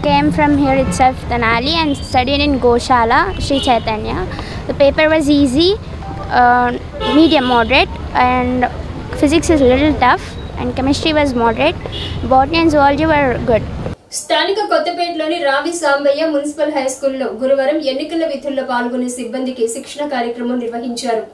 came from here itself, Tenali, and studied in Goshala, Sri Chaitanya. The paper was easy, medium moderate, and physics is a little tough, and chemistry was moderate. Botany and zoology were good. స్థానిక కొత్తపేటలోని రావి సాంబయ్య మున్సిపల్ హై స్కూల్లో గురువారం ఎన్నికల విధుల్లో పాల్గొనే సిబ్బందికి శిక్షణ కార్యక్రమం నిర్వహించారు.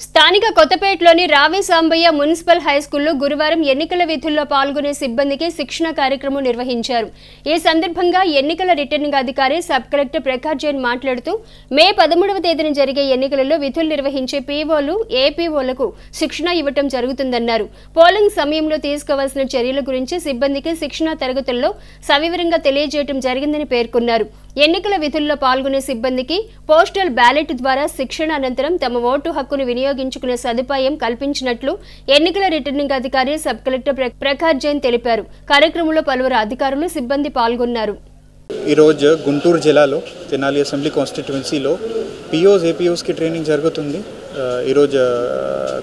స్థానిక కొత్తపేటలోని రావి సాంబయ్య మున్సిపల్ హై స్కూల్లో గురువారం ఎన్నికల విధుల్లో పాల్గొనే సిబ్బందికి శిక్షణ కార్యక్రమం నిర్వహించారు. ఈ సందర్భంగా ఎన్నికల రిటర్నింగ్ అధికారి సబ్ కలెక్టర్ ప్రకాష్ జైన్ మాట్లాడుతూ మే 13వ తేదీన జరిగే ఎన్నికలలో విధులు నిర్వహించే పీఓలు, ఏపీఓలకు శిక్షణ ఇవ్వటం జరుగుతుందన్నారు. పోలింగ్ సమయంలో తీసుకోవాల్సిన చర్యల గురించి సిబ్బందికి శిక్షణ తరగతుల్లో సవివరంగా తెలియజేయడం జరిగిందని పేర్కొన్నారు. ఎన్నికల విధుల్లో పాల్గొనే సిబ్బందికి పోస్టల్ బ్యాలెట్ ద్వారా శిక్షణ అనంతరం తమ ఓటు హక్కును వినియోగించుకునే సదుపాయం కల్పించినట్లు ఎన్నికల రిటర్నింగ్ అధికారి సబ్ కలెక్టర్ ప్రకాష్ జైన్ తెలిపారు. కార్యక్రమంలో పలువురు అధికారులు, సిబ్బంది పాల్గొన్నారు. ఈరోజు గుంటూరు జిల్లాలో తెనాలి అసెంబ్లీ కాన్స్టిట్యువెన్సీలో పిఓస్, ఏపీఓస్కి ట్రైనింగ్ జరుగుతుంది. ఈరోజు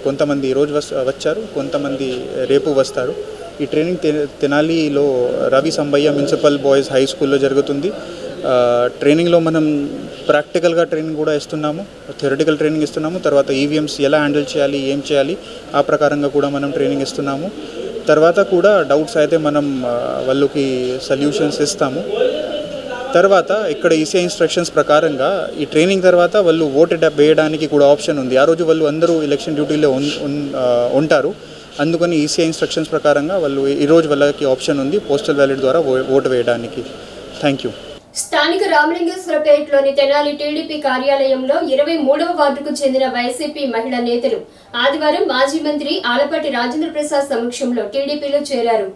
కొంతమంది ఈరోజు వచ్చారు, కొంతమంది రేపు వస్తారు. ఈ ట్రైనింగ్ తెనాలిలో Ravi Sambayya municipal boys high స్కూల్లో జరుగుతుంది. ట్రైనింగ్లో మనం ప్రాక్టికల్గా ట్రైనింగ్ కూడా ఇస్తున్నాము, థియరిటికల్ ట్రైనింగ్ ఇస్తున్నాము. తర్వాత ఈవీఎంస్ ఎలా హ్యాండిల్ చేయాలి, ఏం చేయాలి, ఆ ప్రకారంగా కూడా మనం ట్రైనింగ్ ఇస్తున్నాము. తర్వాత కూడా డౌట్స్ అయితే మనం వాళ్ళకి సొల్యూషన్స్ ఇస్తాము. తర్వాత ఇక్కడ ఈసీఐ ఇన్స్ట్రక్షన్స్ ప్రకారంగా ఈ ట్రైనింగ్ తర్వాత వాళ్ళు ఓటు వేయడానికి కూడా ఆప్షన్ ఉంది. ఆ రోజు వాళ్ళు అందరూ ఎలక్షన్ డ్యూటీలో ఉంటారు. అందుకని ఈసీఐ ఇన్స్ట్రక్షన్స్ ప్రకారంగా వాళ్ళు ఈరోజు వాళ్ళకి ఆప్షన్ ఉంది పోస్టల్ బ్యాలెట్ ద్వారా ఓటు వేయడానికి. Thank you. స్థానిక రామలింగేశ్వరపేటలోని తెనాలి టీడీపీ కార్యాలయంలో 23వ వార్డుకు చెందిన వైసీపీ మహిళా నేతలు ఆదివారం మాజీ మంత్రి ఆలపాటి రాజేంద్ర ప్రసాద్ సమక్షంలో టీడీపీలో చేరారు.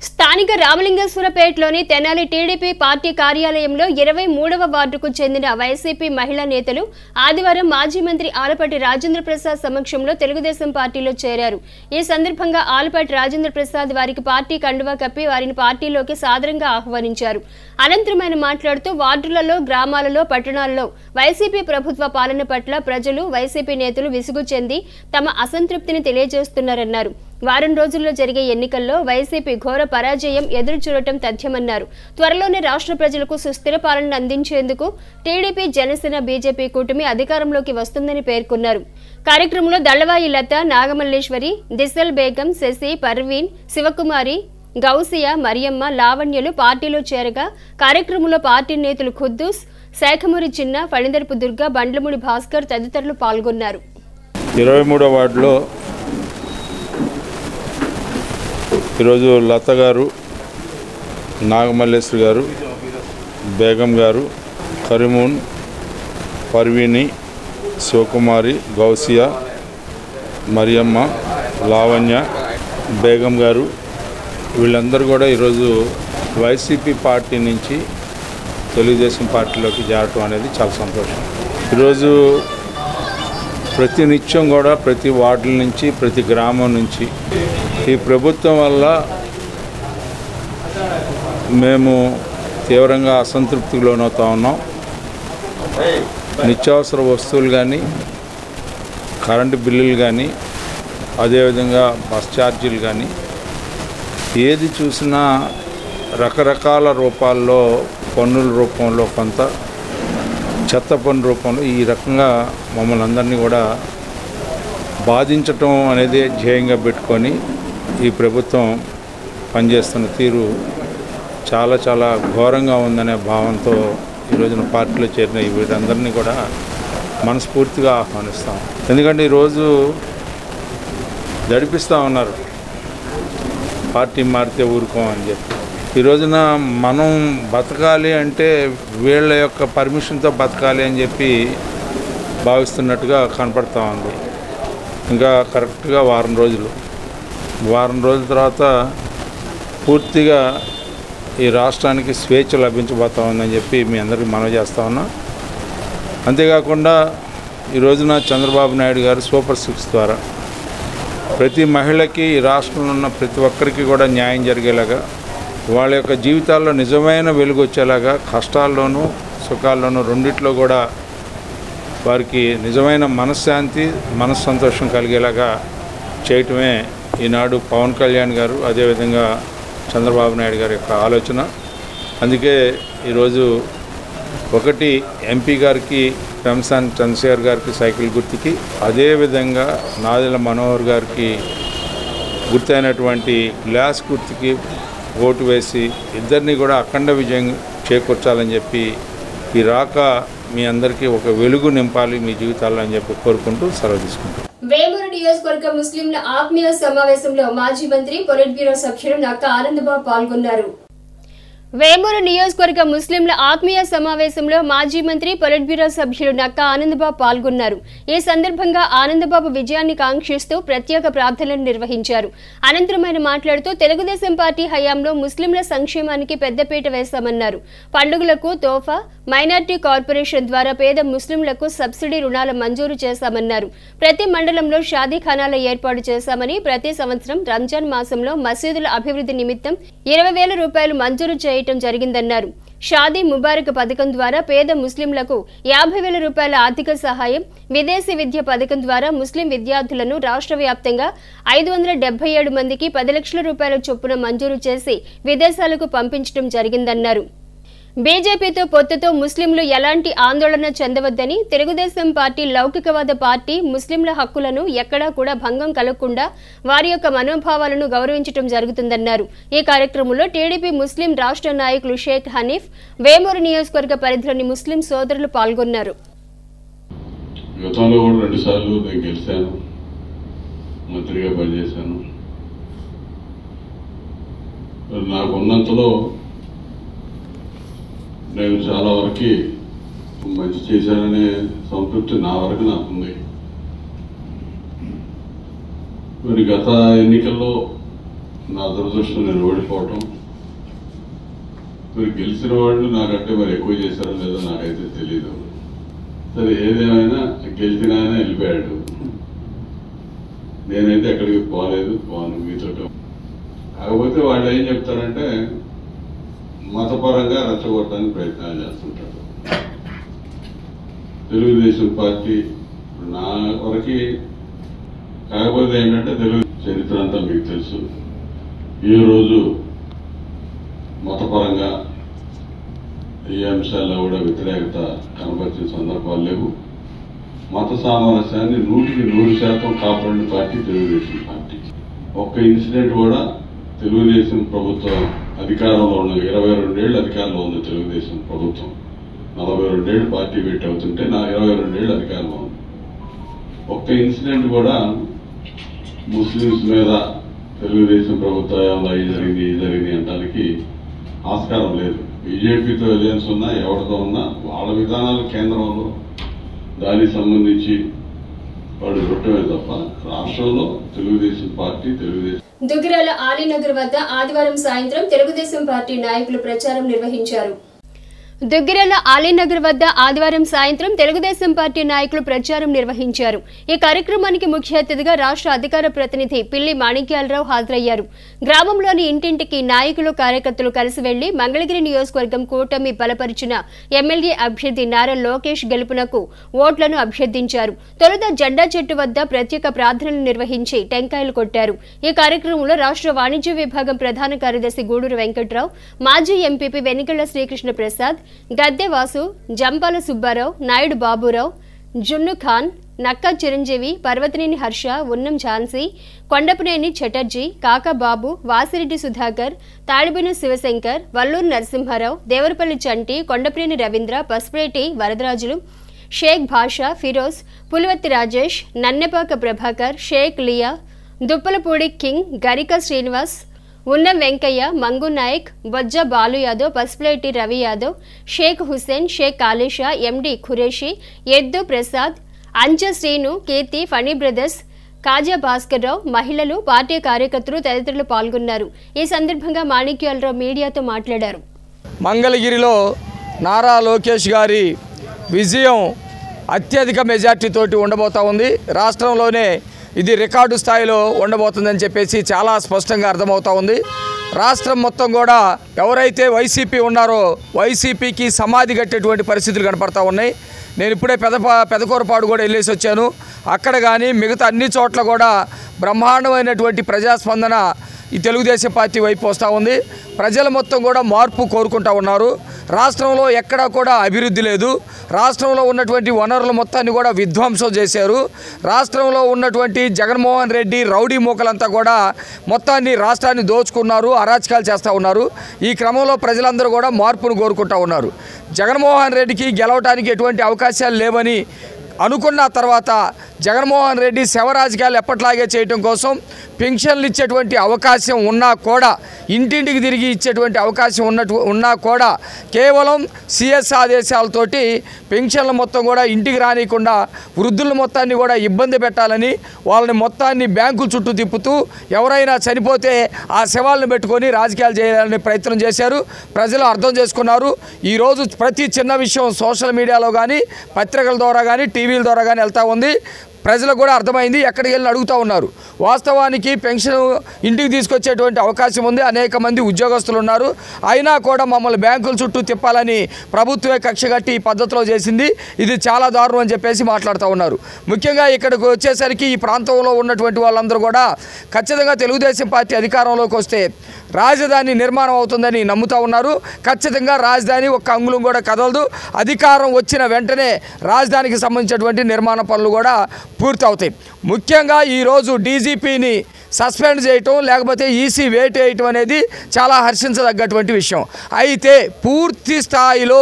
స్థానిక రామలింగేశ్వరపేటలోని తెనాలి టీడీపీ పార్టీ కార్యాలయంలో 23వ వార్డుకు చెందిన వైసీపీ మహిళా నేతలు ఆదివారం మాజీ మంత్రి ఆలపాటి రాజేంద్ర ప్రసాద్ సమక్షంలో తెలుగుదేశం పార్టీలో చేరారు. ఈ సందర్భంగా ఆలపాటి రాజేంద్ర ప్రసాద్ వారికి పార్టీ కండువా కప్పి వారిని పార్టీలోకి సాదరంగా ఆహ్వానించారు. అనంతరం ఆయన మాట్లాడుతూ వార్డులలో, గ్రామాలలో, పట్టణాల్లో వైసీపీ ప్రభుత్వ పాలన పట్ల ప్రజలు, వైసీపీ నేతలు విసుగు చెంది తమ అసంతృప్తిని తెలియజేస్తున్నారన్నారు. వారం రోజుల్లో జరిగే ఎన్నికల్లో వైసీపీ ఘోర పరాజయం ఎదురుచూడటం తథ్యమన్నారు. త్వరలోనే రాష్ట్ర ప్రజలకు సుస్థిర పాలన అందించేందుకు టీడీపీ, జనసేన, బీజేపీ కూటమి అధికారంలోకి వస్తుందని పేర్కొన్నారు. కార్యక్రమంలో దళవాయి లత, నాగమల్లేశ్వరి, దిశల్ బేగం, శశి, పర్వీన్, శివకుమారి, గౌసియా, మరియమ్మ, లావణ్యలు పార్టీలో చేరగా కార్యక్రమంలో పార్టీ నేతలు ఖుద్దూస్, శాఖమూరి చిన్న, ఫణిదర్పు దుర్గా, బండ్లమూడి భాస్కర్ తదితరులు పాల్గొన్నారు. 23వ వార్డులో ఈరోజు లత గారు, నాగమల్లేశ్వరి గారు, బేగం గారు, కరీమూన్, పర్వీని, శివకుమారి, గౌసియా, మరియమ్మ, లావణ్య, బేగం గారు వీళ్ళందరూ కూడా ఈరోజు వైసీపీ పార్టీ నుంచి తెలుగుదేశం పార్టీలోకి చేరటం అనేది చాలా సంతోషం. ఈరోజు ప్రతి నిత్యం కూడా ప్రతి వార్డుల నుంచి, ప్రతి గ్రామం నుంచి ఈ ప్రభుత్వం వల్ల మేము తీవ్రంగా అసంతృప్తికి లోనవుతూ ఉన్నాం. నిత్యావసర వస్తువులు కానీ, కరెంటు బిల్లులు కానీ, అదేవిధంగా బస్ ఛార్జీలు కానీ ఏది చూసినా రకరకాల రూపాల్లో, పన్నుల రూపంలో, కొంత చెత్త పన్ను రూపంలో ఈ రకంగా మమ్మల్ని అందరినీ కూడా బాధించటం అనేది ధ్యేయంగా పెట్టుకొని ఈ ప్రభుత్వం పనిచేస్తున్న తీరు చాలా చాలా ఘోరంగా ఉందనే భావంతో ఈరోజున పార్టీలో చేరిన వీరందరినీ కూడా మనస్ఫూర్తిగా ఆహ్వానిస్తాం. ఎందుకంటే ఈరోజు దడిపిస్తూ ఉన్నారు, పార్టీ మారితే ఊరుకోం అని చెప్పి. ఈ రోజున మనం బతకాలి అంటే వీళ్ళ యొక్క పర్మిషన్తో బతకాలి అని చెప్పి భావిస్తున్నట్టుగా కనపడతా ఉంది. ఇంకా కరెక్ట్గా వారం రోజుల తర్వాత పూర్తిగా ఈ రాష్ట్రానికి స్వేచ్ఛ లభించబోతా ఉందని చెప్పి మీ అందరికీ మనవి చేస్తా ఉన్నా. అంతేకాకుండా ఈ రోజున చంద్రబాబు నాయుడు గారు సూపర్ 6 ద్వారా ప్రతి మహిళకి, ఈ రాష్ట్రంలో ఉన్న ప్రతి ఒక్కరికి కూడా న్యాయం జరిగేలాగా, వాళ్ళ యొక్క జీవితాల్లో నిజమైన వెలుగు వచ్చేలాగా, కష్టాల్లోనూ సుఖాల్లోనూ రెండిట్లో కూడా వారికి నిజమైన మనశ్శాంతి, మనస్సంతోషం కలిగేలాగా చేయటమే ఈనాడు పవన్ కళ్యాణ్ గారు, అదేవిధంగా చంద్రబాబు నాయుడు గారి యొక్క ఆలోచన. అందుకే ఈరోజు ఒకటి ఎంపీ గారికి, పెంసాని చంద్రశేఖర్ గారికి సైకిల్ గుర్తుకి, అదేవిధంగా నాదెళ్ల మనోహర్ గారికి గుర్తైనటువంటి గ్లాస్ గుర్తుకి ఓటు వేసి ఇద్దరిని కూడా అఖండ విజయం చేకూర్చాలని చెప్పి ఈ రాక మీ అందరికీ ఒక వెలుగు నింపాలి మీ జీవితాల్లో అని చెప్పి కోరుకుంటూ సెలవు తీసుకుంటాం. వేమూరు నియోజకవర్గ ముస్లింల ఆత్మీయ సమావేశంలో మాజీ మంత్రి, పొలిట్ బ్యూరో సభ్యులు నక్కా ఆనందబాబు పాల్గొన్నారు. వేమూరు నియోజకవర్గ ముస్లింల ఆత్మీయ సమావేశంలో మాజీ మంత్రి, పొలిట్ బ్యూరో సభ్యులు నక్కా ఆనందబాబు పాల్గొన్నారు. ఈ సందర్భంగా ఆనందబాబు విజయాన్ని కాంక్షిస్తూ ప్రత్యేక ప్రార్థనలు నిర్వహించారు. అనంతరం ఆయన మాట్లాడుతూ తెలుగుదేశం పార్టీ హయాంలో ముస్లింల సంక్షేమానికి పెద్దపీట వేశామన్నారు. పండుగలకు తోఫా, మైనార్టీ కార్పొరేషన్ ద్వారా పేద ముస్లింలకు సబ్సిడీ రుణాల మంజూరు చేశామన్నారు. ప్రతి మండలంలో షాదీఖానాల ఏర్పాటు చేశామని, ప్రతి సంవత్సరం రంజాన్ మాసంలో మసీదుల అభివృద్ధి నిమిత్తం 20,000 రూపాయలు మంజూరు చేయటం జరిగిందన్నారు. షాదీ ముబారక్ పథకం ద్వారా పేద ముస్లింలకు 50,000 రూపాయల ఆర్థిక సహాయం, విదేశీ విద్య పథకం ద్వారా ముస్లిం విద్యార్థులను రాష్ట్ర వ్యాప్తంగా 577 మందికి 10 లక్షల రూపాయల చొప్పున మంజూరు చేసి విదేశాలకు పంపించడం జరిగిందన్నారు. బీజేపీతో పొత్తుతో ముస్లింలు ఎలాంటి ఆందోళన చెందవద్దని, తెలుగుదేశం పార్టీ లౌకికవాద పార్టీ, ముస్లింల హక్కులను ఎక్కడా కూడా భంగం కలగకుండా వారి యొక్క మనోభావాలను గౌరవించడం జరుగుతుందన్నారు. ఈ కార్యక్రమంలో టీడీపీ ముస్లిం రాష్ట్ర నాయకులు షేక్ హనీఫ్, వేమూరు నియోజకవర్గ పరిధిలోని ముస్లిం సోదరులు పాల్గొన్నారు. గతంలో కూడా 2 సార్లు నేను గెలిచాను, మంత్రిగా పనిచేశాను. నాకు ఉన్నంతలో నేను చాలా వరకు మంచి చేశాననే సంతృప్తి నా వరకు నాకుంది. మరి గత ఎన్నికల్లో నా దురదృష్టం నేను ఓడిపోవటం, మరి గెలిచిన వాళ్ళు నాకంటే మరి ఎక్కువ చేశారో లేదో నాకైతే తెలీదు. సరే, ఏదేమైనా గెలిచిన ఆయన వెళ్ళిపోయాడు, నేనైతే ఎక్కడికి పోను మీతో. కాకపోతే వాళ్ళు ఏం చెప్తారంటే మతపరంగా రెచ్చగొట్టడానికి ప్రయత్నాలు చేస్తుంటారు. తెలుగుదేశం పార్టీ నా వరకు కాకపోతే ఏంటంటే చరిత్ర అంతా మీకు తెలుసు. ఏ రోజు మతపరంగా ఏ అంశాల్లో కూడా వ్యతిరేకత కనబరిచిన సందర్భాలు లేవు. మత సామరస్యాన్ని 100% కాపాడిన పార్టీ తెలుగుదేశం పార్టీ. ఒక్క ఇన్సిడెంట్ కూడా తెలుగుదేశం ప్రభుత్వం అధికారంలో ఉన్న 22 ఏళ్ళు అధికారంలో ఉంది తెలుగుదేశం ప్రభుత్వం. 42 ఏళ్ళు పార్టీ పెట్టి అవుతుంటే 22 ఏళ్ళు అధికారంలో ఉంది. ఒక్క ఇన్సిడెంట్ కూడా ముస్లిమ్స్ మీద తెలుగుదేశం ప్రభుత్వం అవి జరిగింది అనడానికి ఆస్కారం లేదు. బీజేపీతో ఎలియన్స్ ఉన్నా ఎవరితో ఉన్నా వాళ్ళ విధానాలు కేంద్రంలో దానికి సంబంధించి వాళ్ళు చూడటమే తప్ప రాష్ట్రంలో తెలుగుదేశం పార్టీ దుగ్గిరాల ఆలీనగర్ వద్ద ఆదివారం సాయంత్రం తెలుగుదేశం పార్టీ నాయకులు ప్రచారం నిర్వహించారు. దుగ్గిరాల ఆలీనగర్ వద్ద ఆదివారం సాయంత్రం తెలుగుదేశం పార్టీ నాయకులు ప్రచారం నిర్వహించారు. ఈ కార్యక్రమానికి ముఖ్య అతిథిగా రాష్ట్ర అధికార ప్రతినిధి పిల్లి మాణిక్యాలరావు హాజరయ్యారు. గ్రామంలోని ఇంటింటికి నాయకులు కార్యకర్తలు కలిసి వెళ్లి మంగళగిరి నియోజకవర్గం కూటమి బలపరిచిన ఎమ్మెల్యే అభ్యర్థి నారా లోకేష్ గెలుపునకు ఓట్లను అభ్యర్థించారు. తొలుత జెండా చెట్టు వద్ద ప్రత్యేక ప్రార్థనలు నిర్వహించి టెంకాయలు కొట్టారు. ఈ కార్యక్రమంలో రాష్ట్ర వాణిజ్య విభాగం ప్రధాన కార్యదర్శి గూడూరు వెంకట్రావు, మాజీ ఎంపీపీ వెనికళ్ల శ్రీకృష్ణ ప్రసాద్, గద్దె వాసు, జంపాల సుబ్బారావు, నాయుడు బాబురావు, జున్ను ఖాన్, నక్కా చిరంజీవి, పర్వతనేని హర్ష, ఉన్నం ఝాన్సీ, కొండపనేని చటర్జీ, కాకాబాబు, వాసిరెడ్డి సుధాకర్, తాడిబిన శివశంకర్, వల్లూరు నరసింహారావు, దేవరపల్లి చంటి, కొండపనేని రవీంద్ర, పసుపురేటి వరదరాజులు, షేక్ భాషా, ఫిరోజ్, పులివత్తి రాజేష్, నన్నెపాక ప్రభాకర్, షేక్ లియా, దుప్పలపూడి కింగ్, గరిక శ్రీనివాస్, ఉన్నం వెంకయ్య, మంగు నాయక్, బొజ్జ బాలు యాదవ్, పసుపులేటి రవి యాదవ్, షేక్ హుసేన్, షేక్ కాళేషా, ఎండి ఖురేషి, ఎద్దు ప్రసాద్, అంజ శ్రీను, కీర్తి, ఫనీ బ్రదర్స్, కాజా భాస్కర్ రావు, మహిళలు, పార్టీ కార్యకర్తలు తదితరులు పాల్గొన్నారు. ఈ సందర్భంగా మాణిక్యాలరావు మీడియాతో మాట్లాడారు. మంగళగిరిలో నారా లోకేష్ గారి విజయం అత్యధిక మెజార్టీతోటి ఉండబోతా ఉంది. రాష్ట్రంలోనే ఇది రికార్డు స్థాయిలో ఉండబోతుందని చెప్పేసి చాలా స్పష్టంగా అర్థమవుతా ఉంది. రాష్ట్రం మొత్తం కూడా ఎవరైతే వైసీపీ ఉన్నారో వైసీపీకి సమాధి కట్టేటువంటి పరిస్థితులు కనపడతా ఉన్నాయి. నేను ఇప్పుడే పెదకూరపాడు కూడా వెళ్ళేసి వచ్చాను. అక్కడ కానీ మిగతా అన్ని చోట్ల కూడా బ్రహ్మాండమైనటువంటి ప్రజాస్పందన ఈ తెలుగుదేశం పార్టీ వైపు వస్తూ ఉంది. ప్రజలు మొత్తం కూడా మార్పు కోరుకుంటూ ఉన్నారు. రాష్ట్రంలో ఎక్కడా కూడా అభివృద్ధి లేదు. రాష్ట్రంలో ఉన్నటువంటి వనరుల మొత్తాన్ని కూడా విధ్వంసం చేశారు. రాష్ట్రంలో ఉన్నటువంటి జగన్మోహన్ రెడ్డి రౌడీ మూకలంతా కూడా మొత్తాన్ని రాష్ట్రాన్ని దోచుకున్నారు, అరాచకాలు చేస్తూ ఉన్నారు. ఈ క్రమంలో ప్రజలందరూ కూడా మార్పును కోరుకుంటూ ఉన్నారు. జగన్మోహన్ రెడ్డికి గెలవడానికి ఎటువంటి అవకాశాలు లేవని అనుకున్న తర్వాత జగన్మోహన్ రెడ్డి శవరాజకీయాలు ఎప్పట్లాగే చేయడం కోసం పెన్షన్లు ఇచ్చేటువంటి అవకాశం ఉన్నా కూడా, ఇంటింటికి తిరిగి ఇచ్చేటువంటి అవకాశం ఉన్నా కూడా కేవలం సిఎస్ ఆదేశాలతోటి పెన్షన్ల మొత్తం కూడా ఇంటికి రానియకుండా వృద్ధుల మొత్తాన్ని కూడా ఇబ్బంది పెట్టాలని వాళ్ళని మొత్తాన్ని బ్యాంకుల చుట్టూ తిప్పుతూ ఎవరైనా చనిపోతే ఆ శవాలను పెట్టుకొని రాజకీయాలు చేయాలని ప్రయత్నం చేశారు. ప్రజలు అర్థం చేసుకున్నారు. ఈరోజు ప్రతి చిన్న విషయం సోషల్ మీడియాలో కానీ పత్రికల ద్వారా కానీ టీవీల ద్వారా కానీ వెళ్తూ ఉంది. ప్రజలకు కూడా అర్థమైంది. ఎక్కడికి వెళ్ళి అడుగుతూ ఉన్నారు. వాస్తవానికి పెన్షన్ ఇంటికి తీసుకొచ్చేటువంటి అవకాశం ఉంది. అనేక మంది ఉద్యోగస్తులు ఉన్నారు. అయినా కూడా మమ్మల్ని బ్యాంకుల చుట్టూ తిప్పాలని ప్రభుత్వమే కక్ష కట్టి ఈ పద్ధతిలో చేసింది. ఇది చాలా దారుణం అని చెప్పేసి మాట్లాడుతూ ఉన్నారు. ముఖ్యంగా ఇక్కడికి వచ్చేసరికి ఈ ప్రాంతంలో ఉన్నటువంటి వాళ్ళందరూ కూడా ఖచ్చితంగా తెలుగుదేశం పార్టీ అధికారంలోకి వస్తే రాజధాని నిర్మాణం అవుతుందని నమ్ముతూ ఉన్నారు. ఖచ్చితంగా రాజధాని ఒక్క అంగుళం కూడా కదలదు. అధికారం వచ్చిన వెంటనే రాజధానికి సంబంధించినటువంటి నిర్మాణ పనులు కూడా పూర్తవుతాయి. ముఖ్యంగా ఈరోజు డీజీపీని సస్పెండ్ చేయటం లేకపోతే ఈసీ వేటు వేయటం అనేది చాలా హర్షించదగ్గటువంటి విషయం. అయితే పూర్తి స్థాయిలో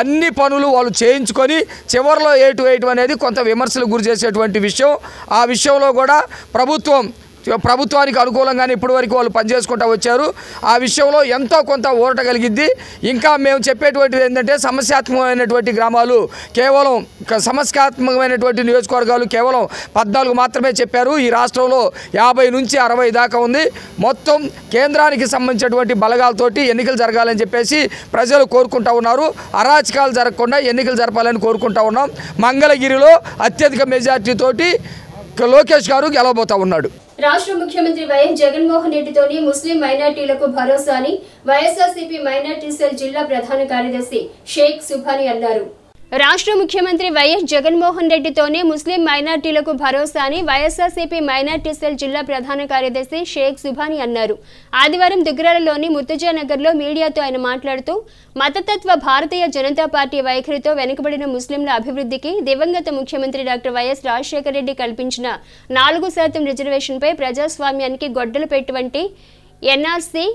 అన్ని పనులు వాళ్ళు చేయించుకొని చివరిలో వేటు వేయటం అనేది కొంత విమర్శలకు గురి చేసేటువంటి విషయం. ఆ విషయంలో కూడా ప్రభుత్వానికి అనుకూలంగానే ఇప్పటివరకు వాళ్ళు పనిచేసుకుంటూ వచ్చారు. ఆ విషయంలో ఎంతో కొంత ఊరట కలిగిద్ది. ఇంకా మేము చెప్పేటువంటిది ఏంటంటే సమస్యాత్మకమైనటువంటి గ్రామాలు కేవలం సమస్యాత్మకమైనటువంటి నియోజకవర్గాలు కేవలం 14 మాత్రమే చెప్పారు. ఈ రాష్ట్రంలో 50 నుంచి 60 దాకా ఉంది. మొత్తం కేంద్రానికి సంబంధించినటువంటి బలగాలతోటి ఎన్నికలు జరగాలని చెప్పేసి ప్రజలు కోరుకుంటూ ఉన్నారు. అరాచకాలు జరగకుండా ఎన్నికలు జరపాలని కోరుకుంటూ ఉన్నాం. మంగళగిరిలో అత్యధిక మెజార్టీతోటి లోకేష్ గారు గెలవబోతా ఉన్నాడు. రాష్ట్ర ముఖ్యమంత్రి వైఎస్ జగన్మోహన్ రెడ్డితోని ముస్లిం మైనార్టీలకు భరోసా అని వైఎస్ఆర్సీపీ మైనార్టీ సెల్ జిల్లా ప్రధాన కార్యదర్శి షేక్ సుభాని అన్నారు. రాష్ట్ర ముఖ్యమంత్రి వైఎస్ జగన్మోహన్ రెడ్డితోనే ముస్లిం మైనార్టీలకు భరోసా అని వైఎస్ఆర్సీపీ మైనార్టీ సెల్ జిల్లా ప్రధాన కార్యదర్శి షేక్ సుభాని అన్నారు. ఆదివారం దుగ్గరాలలోని ముర్తుజానగర్లో మీడియాతో ఆయన మాట్లాడుతూ మతతత్వ భారతీయ జనతా పార్టీ వైఖరితో వెనుకబడిన ముస్లింల అభివృద్ధికి దివంగత ముఖ్యమంత్రి డాక్టర్ వైఎస్ రాజశేఖర రెడ్డి కల్పించిన 4% రిజర్వేషన్పై ప్రజాస్వామ్యానికి గొడ్డలు పెట్టువంటి ఎన్ఆర్సీ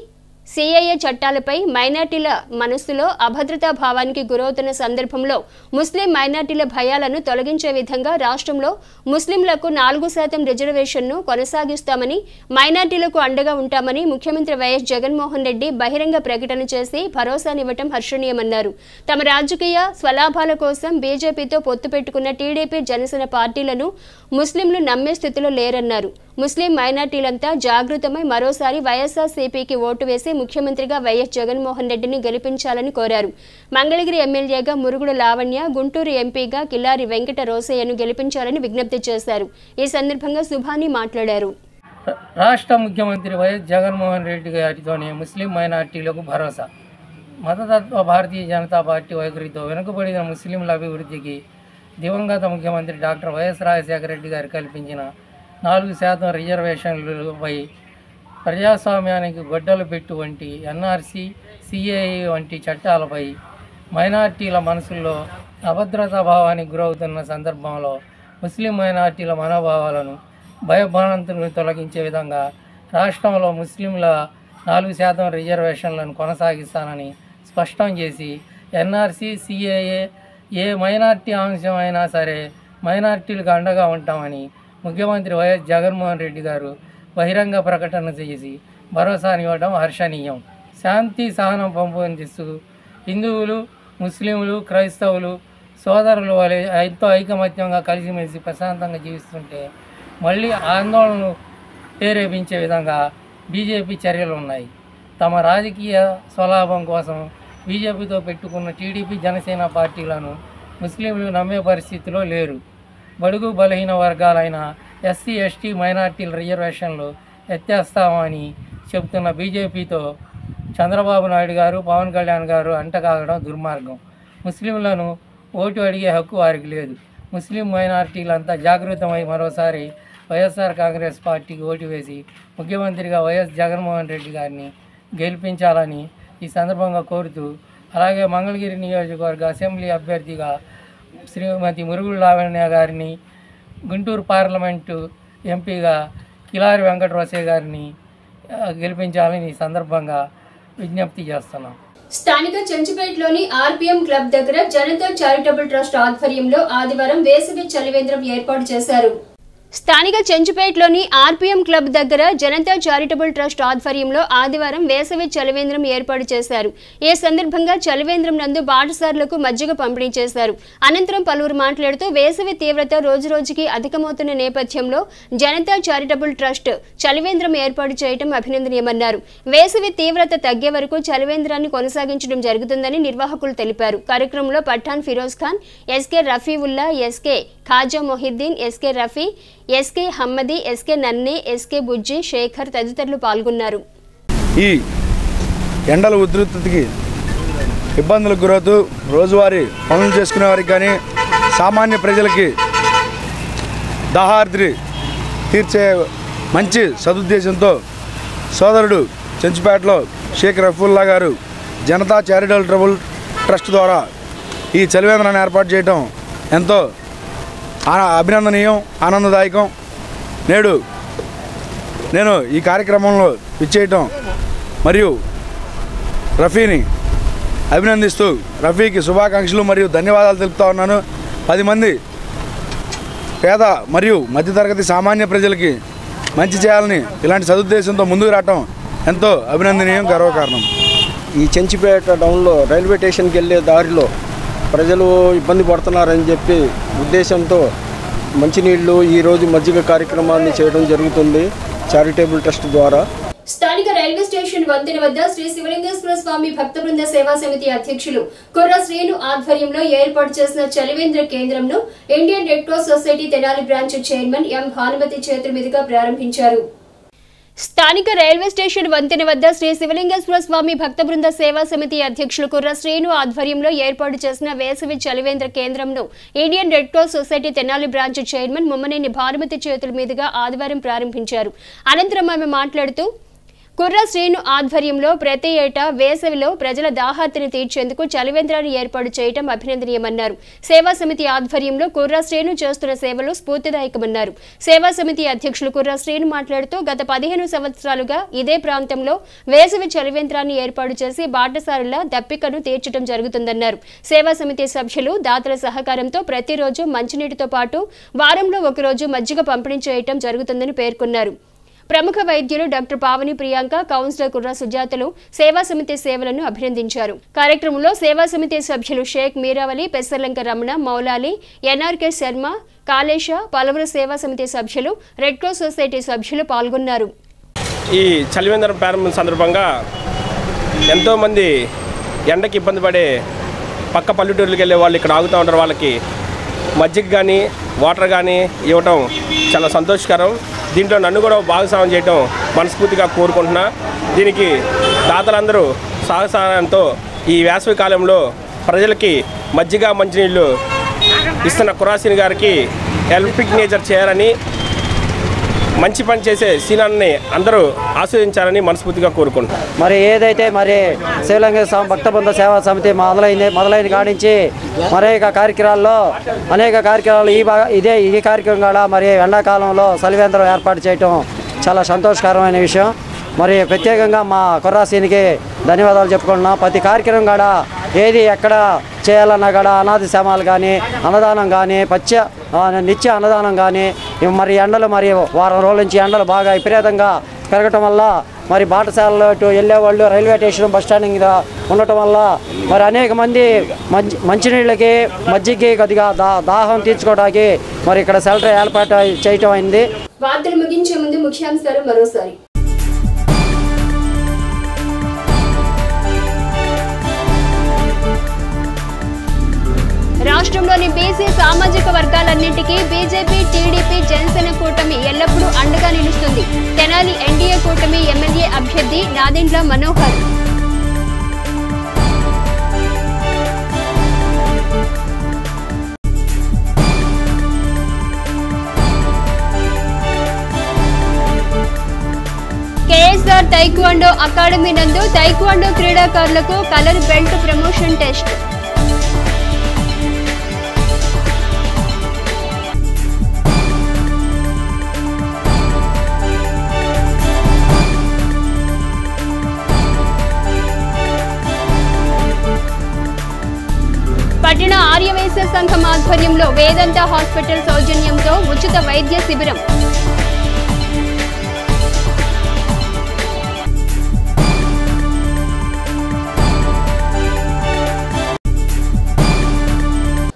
సిఏఏ చట్టాలపై మైనార్టీల మనస్సులో అభద్రతా భావానికి గురవుతున్న సందర్భంలో ముస్లిం మైనార్టీల భయాలను తొలగించే విధంగా రాష్ట్రంలో ముస్లింలకు 4% రిజర్వేషన్ను కొనసాగిస్తామని మైనార్టీలకు అండగా ఉంటామని ముఖ్యమంత్రి వైఎస్ జగన్మోహన్ రెడ్డి బహిరంగ ప్రకటన చేసి భరోసానివ్వటం హర్షణీయమన్నారు. తమ రాజకీయ స్వలాభాల కోసం బీజేపీతో పొత్తు పెట్టుకున్న టీడీపీ జనసేన పార్టీలను ముస్లింలు నమ్మే స్థితిలో లేరన్నారు. ముస్లిం మైనార్టీలంతా జాగృతమై మరోసారి వైఎస్ఆర్సీపీకి ఓటు వేసి ముఖ్యమంత్రిగా వైఎస్ జగన్మోహన్ రెడ్డిని గెలిపించాలని కోరారు. మంగళగిరి ఎమ్మెల్యేగా మురుగుడు లావణ్య, గుంటూరు ఎంపీగా కిల్లారి వెంకట రోసయ్యను గెలిపించాలని విజ్ఞప్తి చేశారు. ఈ సందర్భంగా సుభాని మాట్లాడారు. రాష్ట్ర ముఖ్యమంత్రి వైఎస్ జగన్మోహన్ రెడ్డి గారితోనే ముస్లిం మైనార్టీలకు భరోసా. మతతత్వ భారతీయ జనతా పార్టీ వైఖరితో వెనుకబడిన ముస్లింల అభివృద్ధికి దివంగత ముఖ్యమంత్రి డాక్టర్ వైఎస్ రాజశేఖర రెడ్డి గారు కల్పించిన 4% రిజర్వేషన్లపై ప్రజాస్వామ్యానికి గొడ్డలు పెట్టు వంటి ఎన్ఆర్సీ సిఏఏ వంటి చట్టాలపై మైనార్టీల మనసుల్లో అభద్రతా భావానికి గురవుతున్న సందర్భంలో ముస్లిం మైనార్టీల మనోభావాలను భయభ్రాంతులను తొలగించే విధంగా రాష్ట్రంలో ముస్లింల 4% రిజర్వేషన్లను కొనసాగిస్తానని స్పష్టం చేసి ఎన్ఆర్సీ సిఏఏ ఏ మైనార్టీ అంశం అయినా సరే మైనార్టీలకు అండగా ఉంటామని ముఖ్యమంత్రి వైఎస్ జగన్మోహన్ రెడ్డి గారు బహిరంగ ప్రకటన చేసి భరోసానివ్వడం హర్షణీయం. శాంతి సహనం పెంపొందిస్తూ హిందువులు, ముస్లింలు, క్రైస్తవులు సోదరుల వలె ఎంతో ఐకమత్యంగా కలిసిమెలిసి ప్రశాంతంగా జీవిస్తుంటే మళ్ళీ ఆందోళనలు ప్రేరేపించే విధంగా బీజేపీ చర్యలు ఉన్నాయి. తమ రాజకీయ స్వలాభం కోసం బీజేపీతో పెట్టుకున్న టీడీపీ జనసేన పార్టీలను ముస్లింలు నమ్మే పరిస్థితిలో లేరు. బడుగు బలహీన వర్గాలైన ఎస్సీ ఎస్టీ మైనార్టీల రిజర్వేషన్లు ఎత్తేస్తామని చెబుతున్న బీజేపీతో చంద్రబాబు నాయుడు గారు, పవన్ కళ్యాణ్ గారు అంటకాగడం దుర్మార్గం. ముస్లింలను ఓటు అడిగే హక్కు వారికి లేదు. ముస్లిం మైనార్టీలంతా జాగృతమై మరోసారి వైఎస్ఆర్ కాంగ్రెస్ పార్టీకి ఓటు వేసి ముఖ్యమంత్రిగా వైఎస్ జగన్మోహన్ రెడ్డి గారిని గెలిపించాలని ఈ సందర్భంగా కోరుతూ, అలాగే మంగళగిరి నియోజకవర్గ అసెంబ్లీ అభ్యర్థిగా శ్రీమతి మురుగుడు లావణ్య గారిని, గుంటూరు పార్లమెంటు ఎంపీగా కిలారి వెంకట రోసయ్య గారిని గెలిపించాలని ఈ సందర్భంగా విజ్ఞప్తి చేస్తున్నాం. స్థానిక చెంచుపేటలోని ఆర్పీఎం క్లబ్ దగ్గర జనతా చారిటబుల్ ట్రస్ట్ ఆధ్వర్యంలో ఆదివారం వేసవి చలివేంద్రం ఏర్పాటు చేశారు. స్థానిక చెంచుపేటలోని ఆర్పీఎం క్లబ్ దగ్గర జనతా చారిటబుల్ ట్రస్ట్ ఆధ్వర్యంలో ఆదివారం వేసవి చలివేంద్రం ఏర్పాటు చేశారు. ఈ సందర్భంగా చలివేంద్రం నందు బాటసారులకు మజ్జిగ పంపిణీ చేశారు. అనంతరం పలువురు మాట్లాడుతూ వేసవి తీవ్రత రోజురోజుకి అధికమవుతున్న నేపథ్యంలో జనతా చారిటబుల్ ట్రస్ట్ చలివేంద్రం ఏర్పాటు చేయడం అభినందనీయమన్నారు. వేసవి తీవ్రత తగ్గే వరకు చలివేంద్రాన్ని కొనసాగించడం జరుగుతుందని నిర్వాహకులు తెలిపారు. కార్యక్రమంలో Pathan Firoz Khan, SK Rafiullah, SK Khaja Mohiddin, SK Rafi, SK Hammadi, SK Nanne, SK Bujji, Shekhar తదితరులు పాల్గొన్నారు. ఈ ఎండల ఉధృతికి ఇబ్బందులకు గురవుతూ రోజువారీ పనులు చేసుకునే వారికి కానీ సామాన్య ప్రజలకి దాహార్తి తీర్చే మంచి సదుద్దేశంతో సోదరుడు చెంచుపేటలో షేక్ రఫీవుల్లా గారు జనతా చారిటబుల్ ట్రస్ట్ ద్వారా ఈ చలివేంద్రాన్ని ఏర్పాటు చేయడం ఎంతో అభినందనీయం, ఆనందదాయకం. నేడు నేను ఈ కార్యక్రమంలో విచ్చేయటం మరియు రఫీని అభినందిస్తూ రఫీకి శుభాకాంక్షలు మరియు ధన్యవాదాలు తెలుపుతా ఉన్నాను. 10 మంది పేద మరియు మధ్యతరగతి సామాన్య ప్రజలకి మంచి చేయాలని ఇలాంటి సదుద్దేశంతో ముందుకు రావటం ఎంతో అభినందనీయం, గర్వకారణం. ఈ చెంచుపేట టౌన్లో రైల్వే స్టేషన్కి వెళ్ళే దారిలో ప్రజలు ఇబ్బంది పడుతున్నారని చెప్పి ఉద్దేశంతో మంచినీళ్ళు ఈరోజు మజ్జిగ కార్యక్రమాన్ని చేయడం జరుగుతుంది చారిటబుల్ ట్రస్ట్ ద్వారా. స్థానిక రైల్వే స్టేషన్ వంతెన వద్ద శ్రీ శివలింగేశ్వర స్వామి భక్త బృంద సేవా సమితి అధ్యక్షులు కుర్ర శ్రీను ఆధ్వర్యంలో ఏర్పాటు చేసిన చలివేంద్ర కేంద్రంను Indian red cross society Tenali branch chairman M Bhanumathi చేతుల మీదుగా ప్రారంభించారు. స్థానిక రైల్వే స్టేషన్ వంతెన వద్ద శ్రీ శివలింగేశ్వర స్వామి భక్త బృంద సేవా సమితి అధ్యక్షులు కుర్ర శ్రీను ఆధ్వర్యంలో ఏర్పాటు చేసిన వేసవి చలివేంద్ర కేంద్రంను Indian red cross society Tenali branch chairman Mummaneni Bhanumathi చేతుల మీదుగా ఆదివారం ప్రారంభించారు. అనంతరం ఆమె మాట్లాడుతూ కుర్ర శ్రీను ఆధ్వర్యంలో ప్రతి ఏటా వేసవిలో ప్రజల దాహార్తిని తీర్చేందుకు చలివేంద్రాన్ని ఏర్పాటు చేయడం అభినందనీయమన్నారు. సేవా సమితి ఆధ్వర్యంలో కుర్ర శ్రీను చేస్తున్న సేవలు స్ఫూర్తిదాయకమన్నారు. సేవా సమితి అధ్యక్షులు కుర్ర శ్రీను మాట్లాడుతూ గత 15 సంవత్సరాలుగా ఇదే ప్రాంతంలో వేసవి చలివేంద్రాన్ని ఏర్పాటు చేసి బాటసారుల దప్పికను తీర్చడం జరుగుతుందన్నారు. సేవా సమితి సభ్యులు దాతల సహకారంతో ప్రతిరోజు మంచినీటితో పాటు వారంలో ఒకరోజు మజ్జిగ పంపిణీ చేయడం జరుగుతుందని పేర్కొన్నారు. ప్రముఖ వైద్యులు డాక్టర్ పావని ప్రియాంక, కౌన్సిలర్ కుర్ర సుజాతలు సేవా సమితి సేవలను అభినందించారు. కార్యక్రమంలో సేవా సమితి సభ్యులు షేక్ మీరావలి, పెసర్లంక రమణ, మౌలాలి, ఎన్ఆర్కే శర్మ, కాళేశ, పలువురు సేవా సమితి సభ్యులు, రెడ్ క్రాస్ సొసైటీ సభ్యులు పాల్గొన్నారు. ఈ చలివేంద్రం ప్రారంభం సందర్భంగా ఎంతోమంది ఎండకి ఇబ్బంది పడే పక్క పల్లెటూరులకు వెళ్ళే వాళ్ళు ఇక్కడ ఆగుతూ ఉంటారు. వాళ్ళకి మజ్జిగ కానీ వాటర్ కానీ ఇవ్వటం చాలా సంతోషకరం. దీంట్లో నన్ను కూడా భాగస్వామ్యం చేయడం మనస్ఫూర్తిగా కోరుకుంటున్నా. దీనికి దాతలందరూ సహకారంతో ఈ వేసవి కాలంలో ప్రజలకి మజ్జిగ మంచినీళ్ళు ఇస్తున్న కుర్రాశ్రీను గారికి ఎలక్ట్రిక్ నేచర్ చేయాలని, మంచి పని చేసే సీనాన్ని అందరూ ఆస్వాదించాలని మనస్ఫూర్తిగా కోరుకుంటున్నాను. మరి ఏదైతే మరి శివలింగేశ్వర స్వామి భక్త బృంద సేవా సమితి మొదలైన కాడించి అనేక కార్యక్రమాలు ఈ కార్యక్రమం కూడా మరి ఎండాకాలంలో చలివేంద్రం ఏర్పాటు చేయటం చాలా సంతోషకరమైన విషయం. మరి ప్రత్యేకంగా మా కుర్రాశ్రీనికి ధన్యవాదాలు చెప్పుకుంటున్నాం. ప్రతి కార్యక్రమం కూడా ఏది ఎక్కడ చేయాలన్నా కూడా అనాథ శ్రమాలు కానీ, అన్నదానం కానీ, నిత్య అన్నదానం కానీ, మరి ఎండలు మరి వారం రోజుల నుంచి ఎండలు బాగా విపరీతంగా పెరగటం వల్ల మరి బాటసాలలో వెళ్ళేవాళ్ళు రైల్వే స్టేషన్ బస్ స్టాండ్ మీద ఉండటం వల్ల మరి అనేక మంది మంచినీళ్ళకి మజ్జిగకి కొద్దిగా దాహం తీర్చుకోవడానికి మరి ఇక్కడ షెల్టర్ ఏర్పాటు చేయటం అయింది. వార్తలు ముగించే ముందు ముఖ్యాంశాలు మరోసారి. రాష్ట్రంలోని బీసీ సామాజిక వర్గాలన్నింటికీ బీజేపీ, టీడీపీ, జనసేన కూటమి ఎల్లప్పుడూ అండగా నిలుస్తుంది. తెనాలి ఎన్డీఏ కూటమి ఎమ్మెల్యే అభ్యర్థి Nadendla Manohar. KSR taekwondo academy నందు తైక్వాండో క్రీడాకారులకు కలర్ బెల్ట్ ప్రమోషన్ టెస్ట్. పట్టణ ఆర్యవైశ్య సంఘం ఆధ్వర్యంలో వేదాంత హాస్పిటల్ సౌజన్యంతో ఉచిత వైద్య శిబిరం.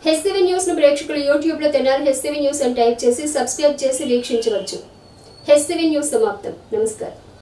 హెచ్సివి న్యూస్ ను ప్రేక్షకులు యూట్యూబ్ లో తెనాలి హెచ్సివి న్యూస్ అని టైప్ చేసి సబ్స్క్రైబ్ చేసి వీక్షించవచ్చు. హెచ్సివి న్యూస్ సమాప్తం. నమస్కారం.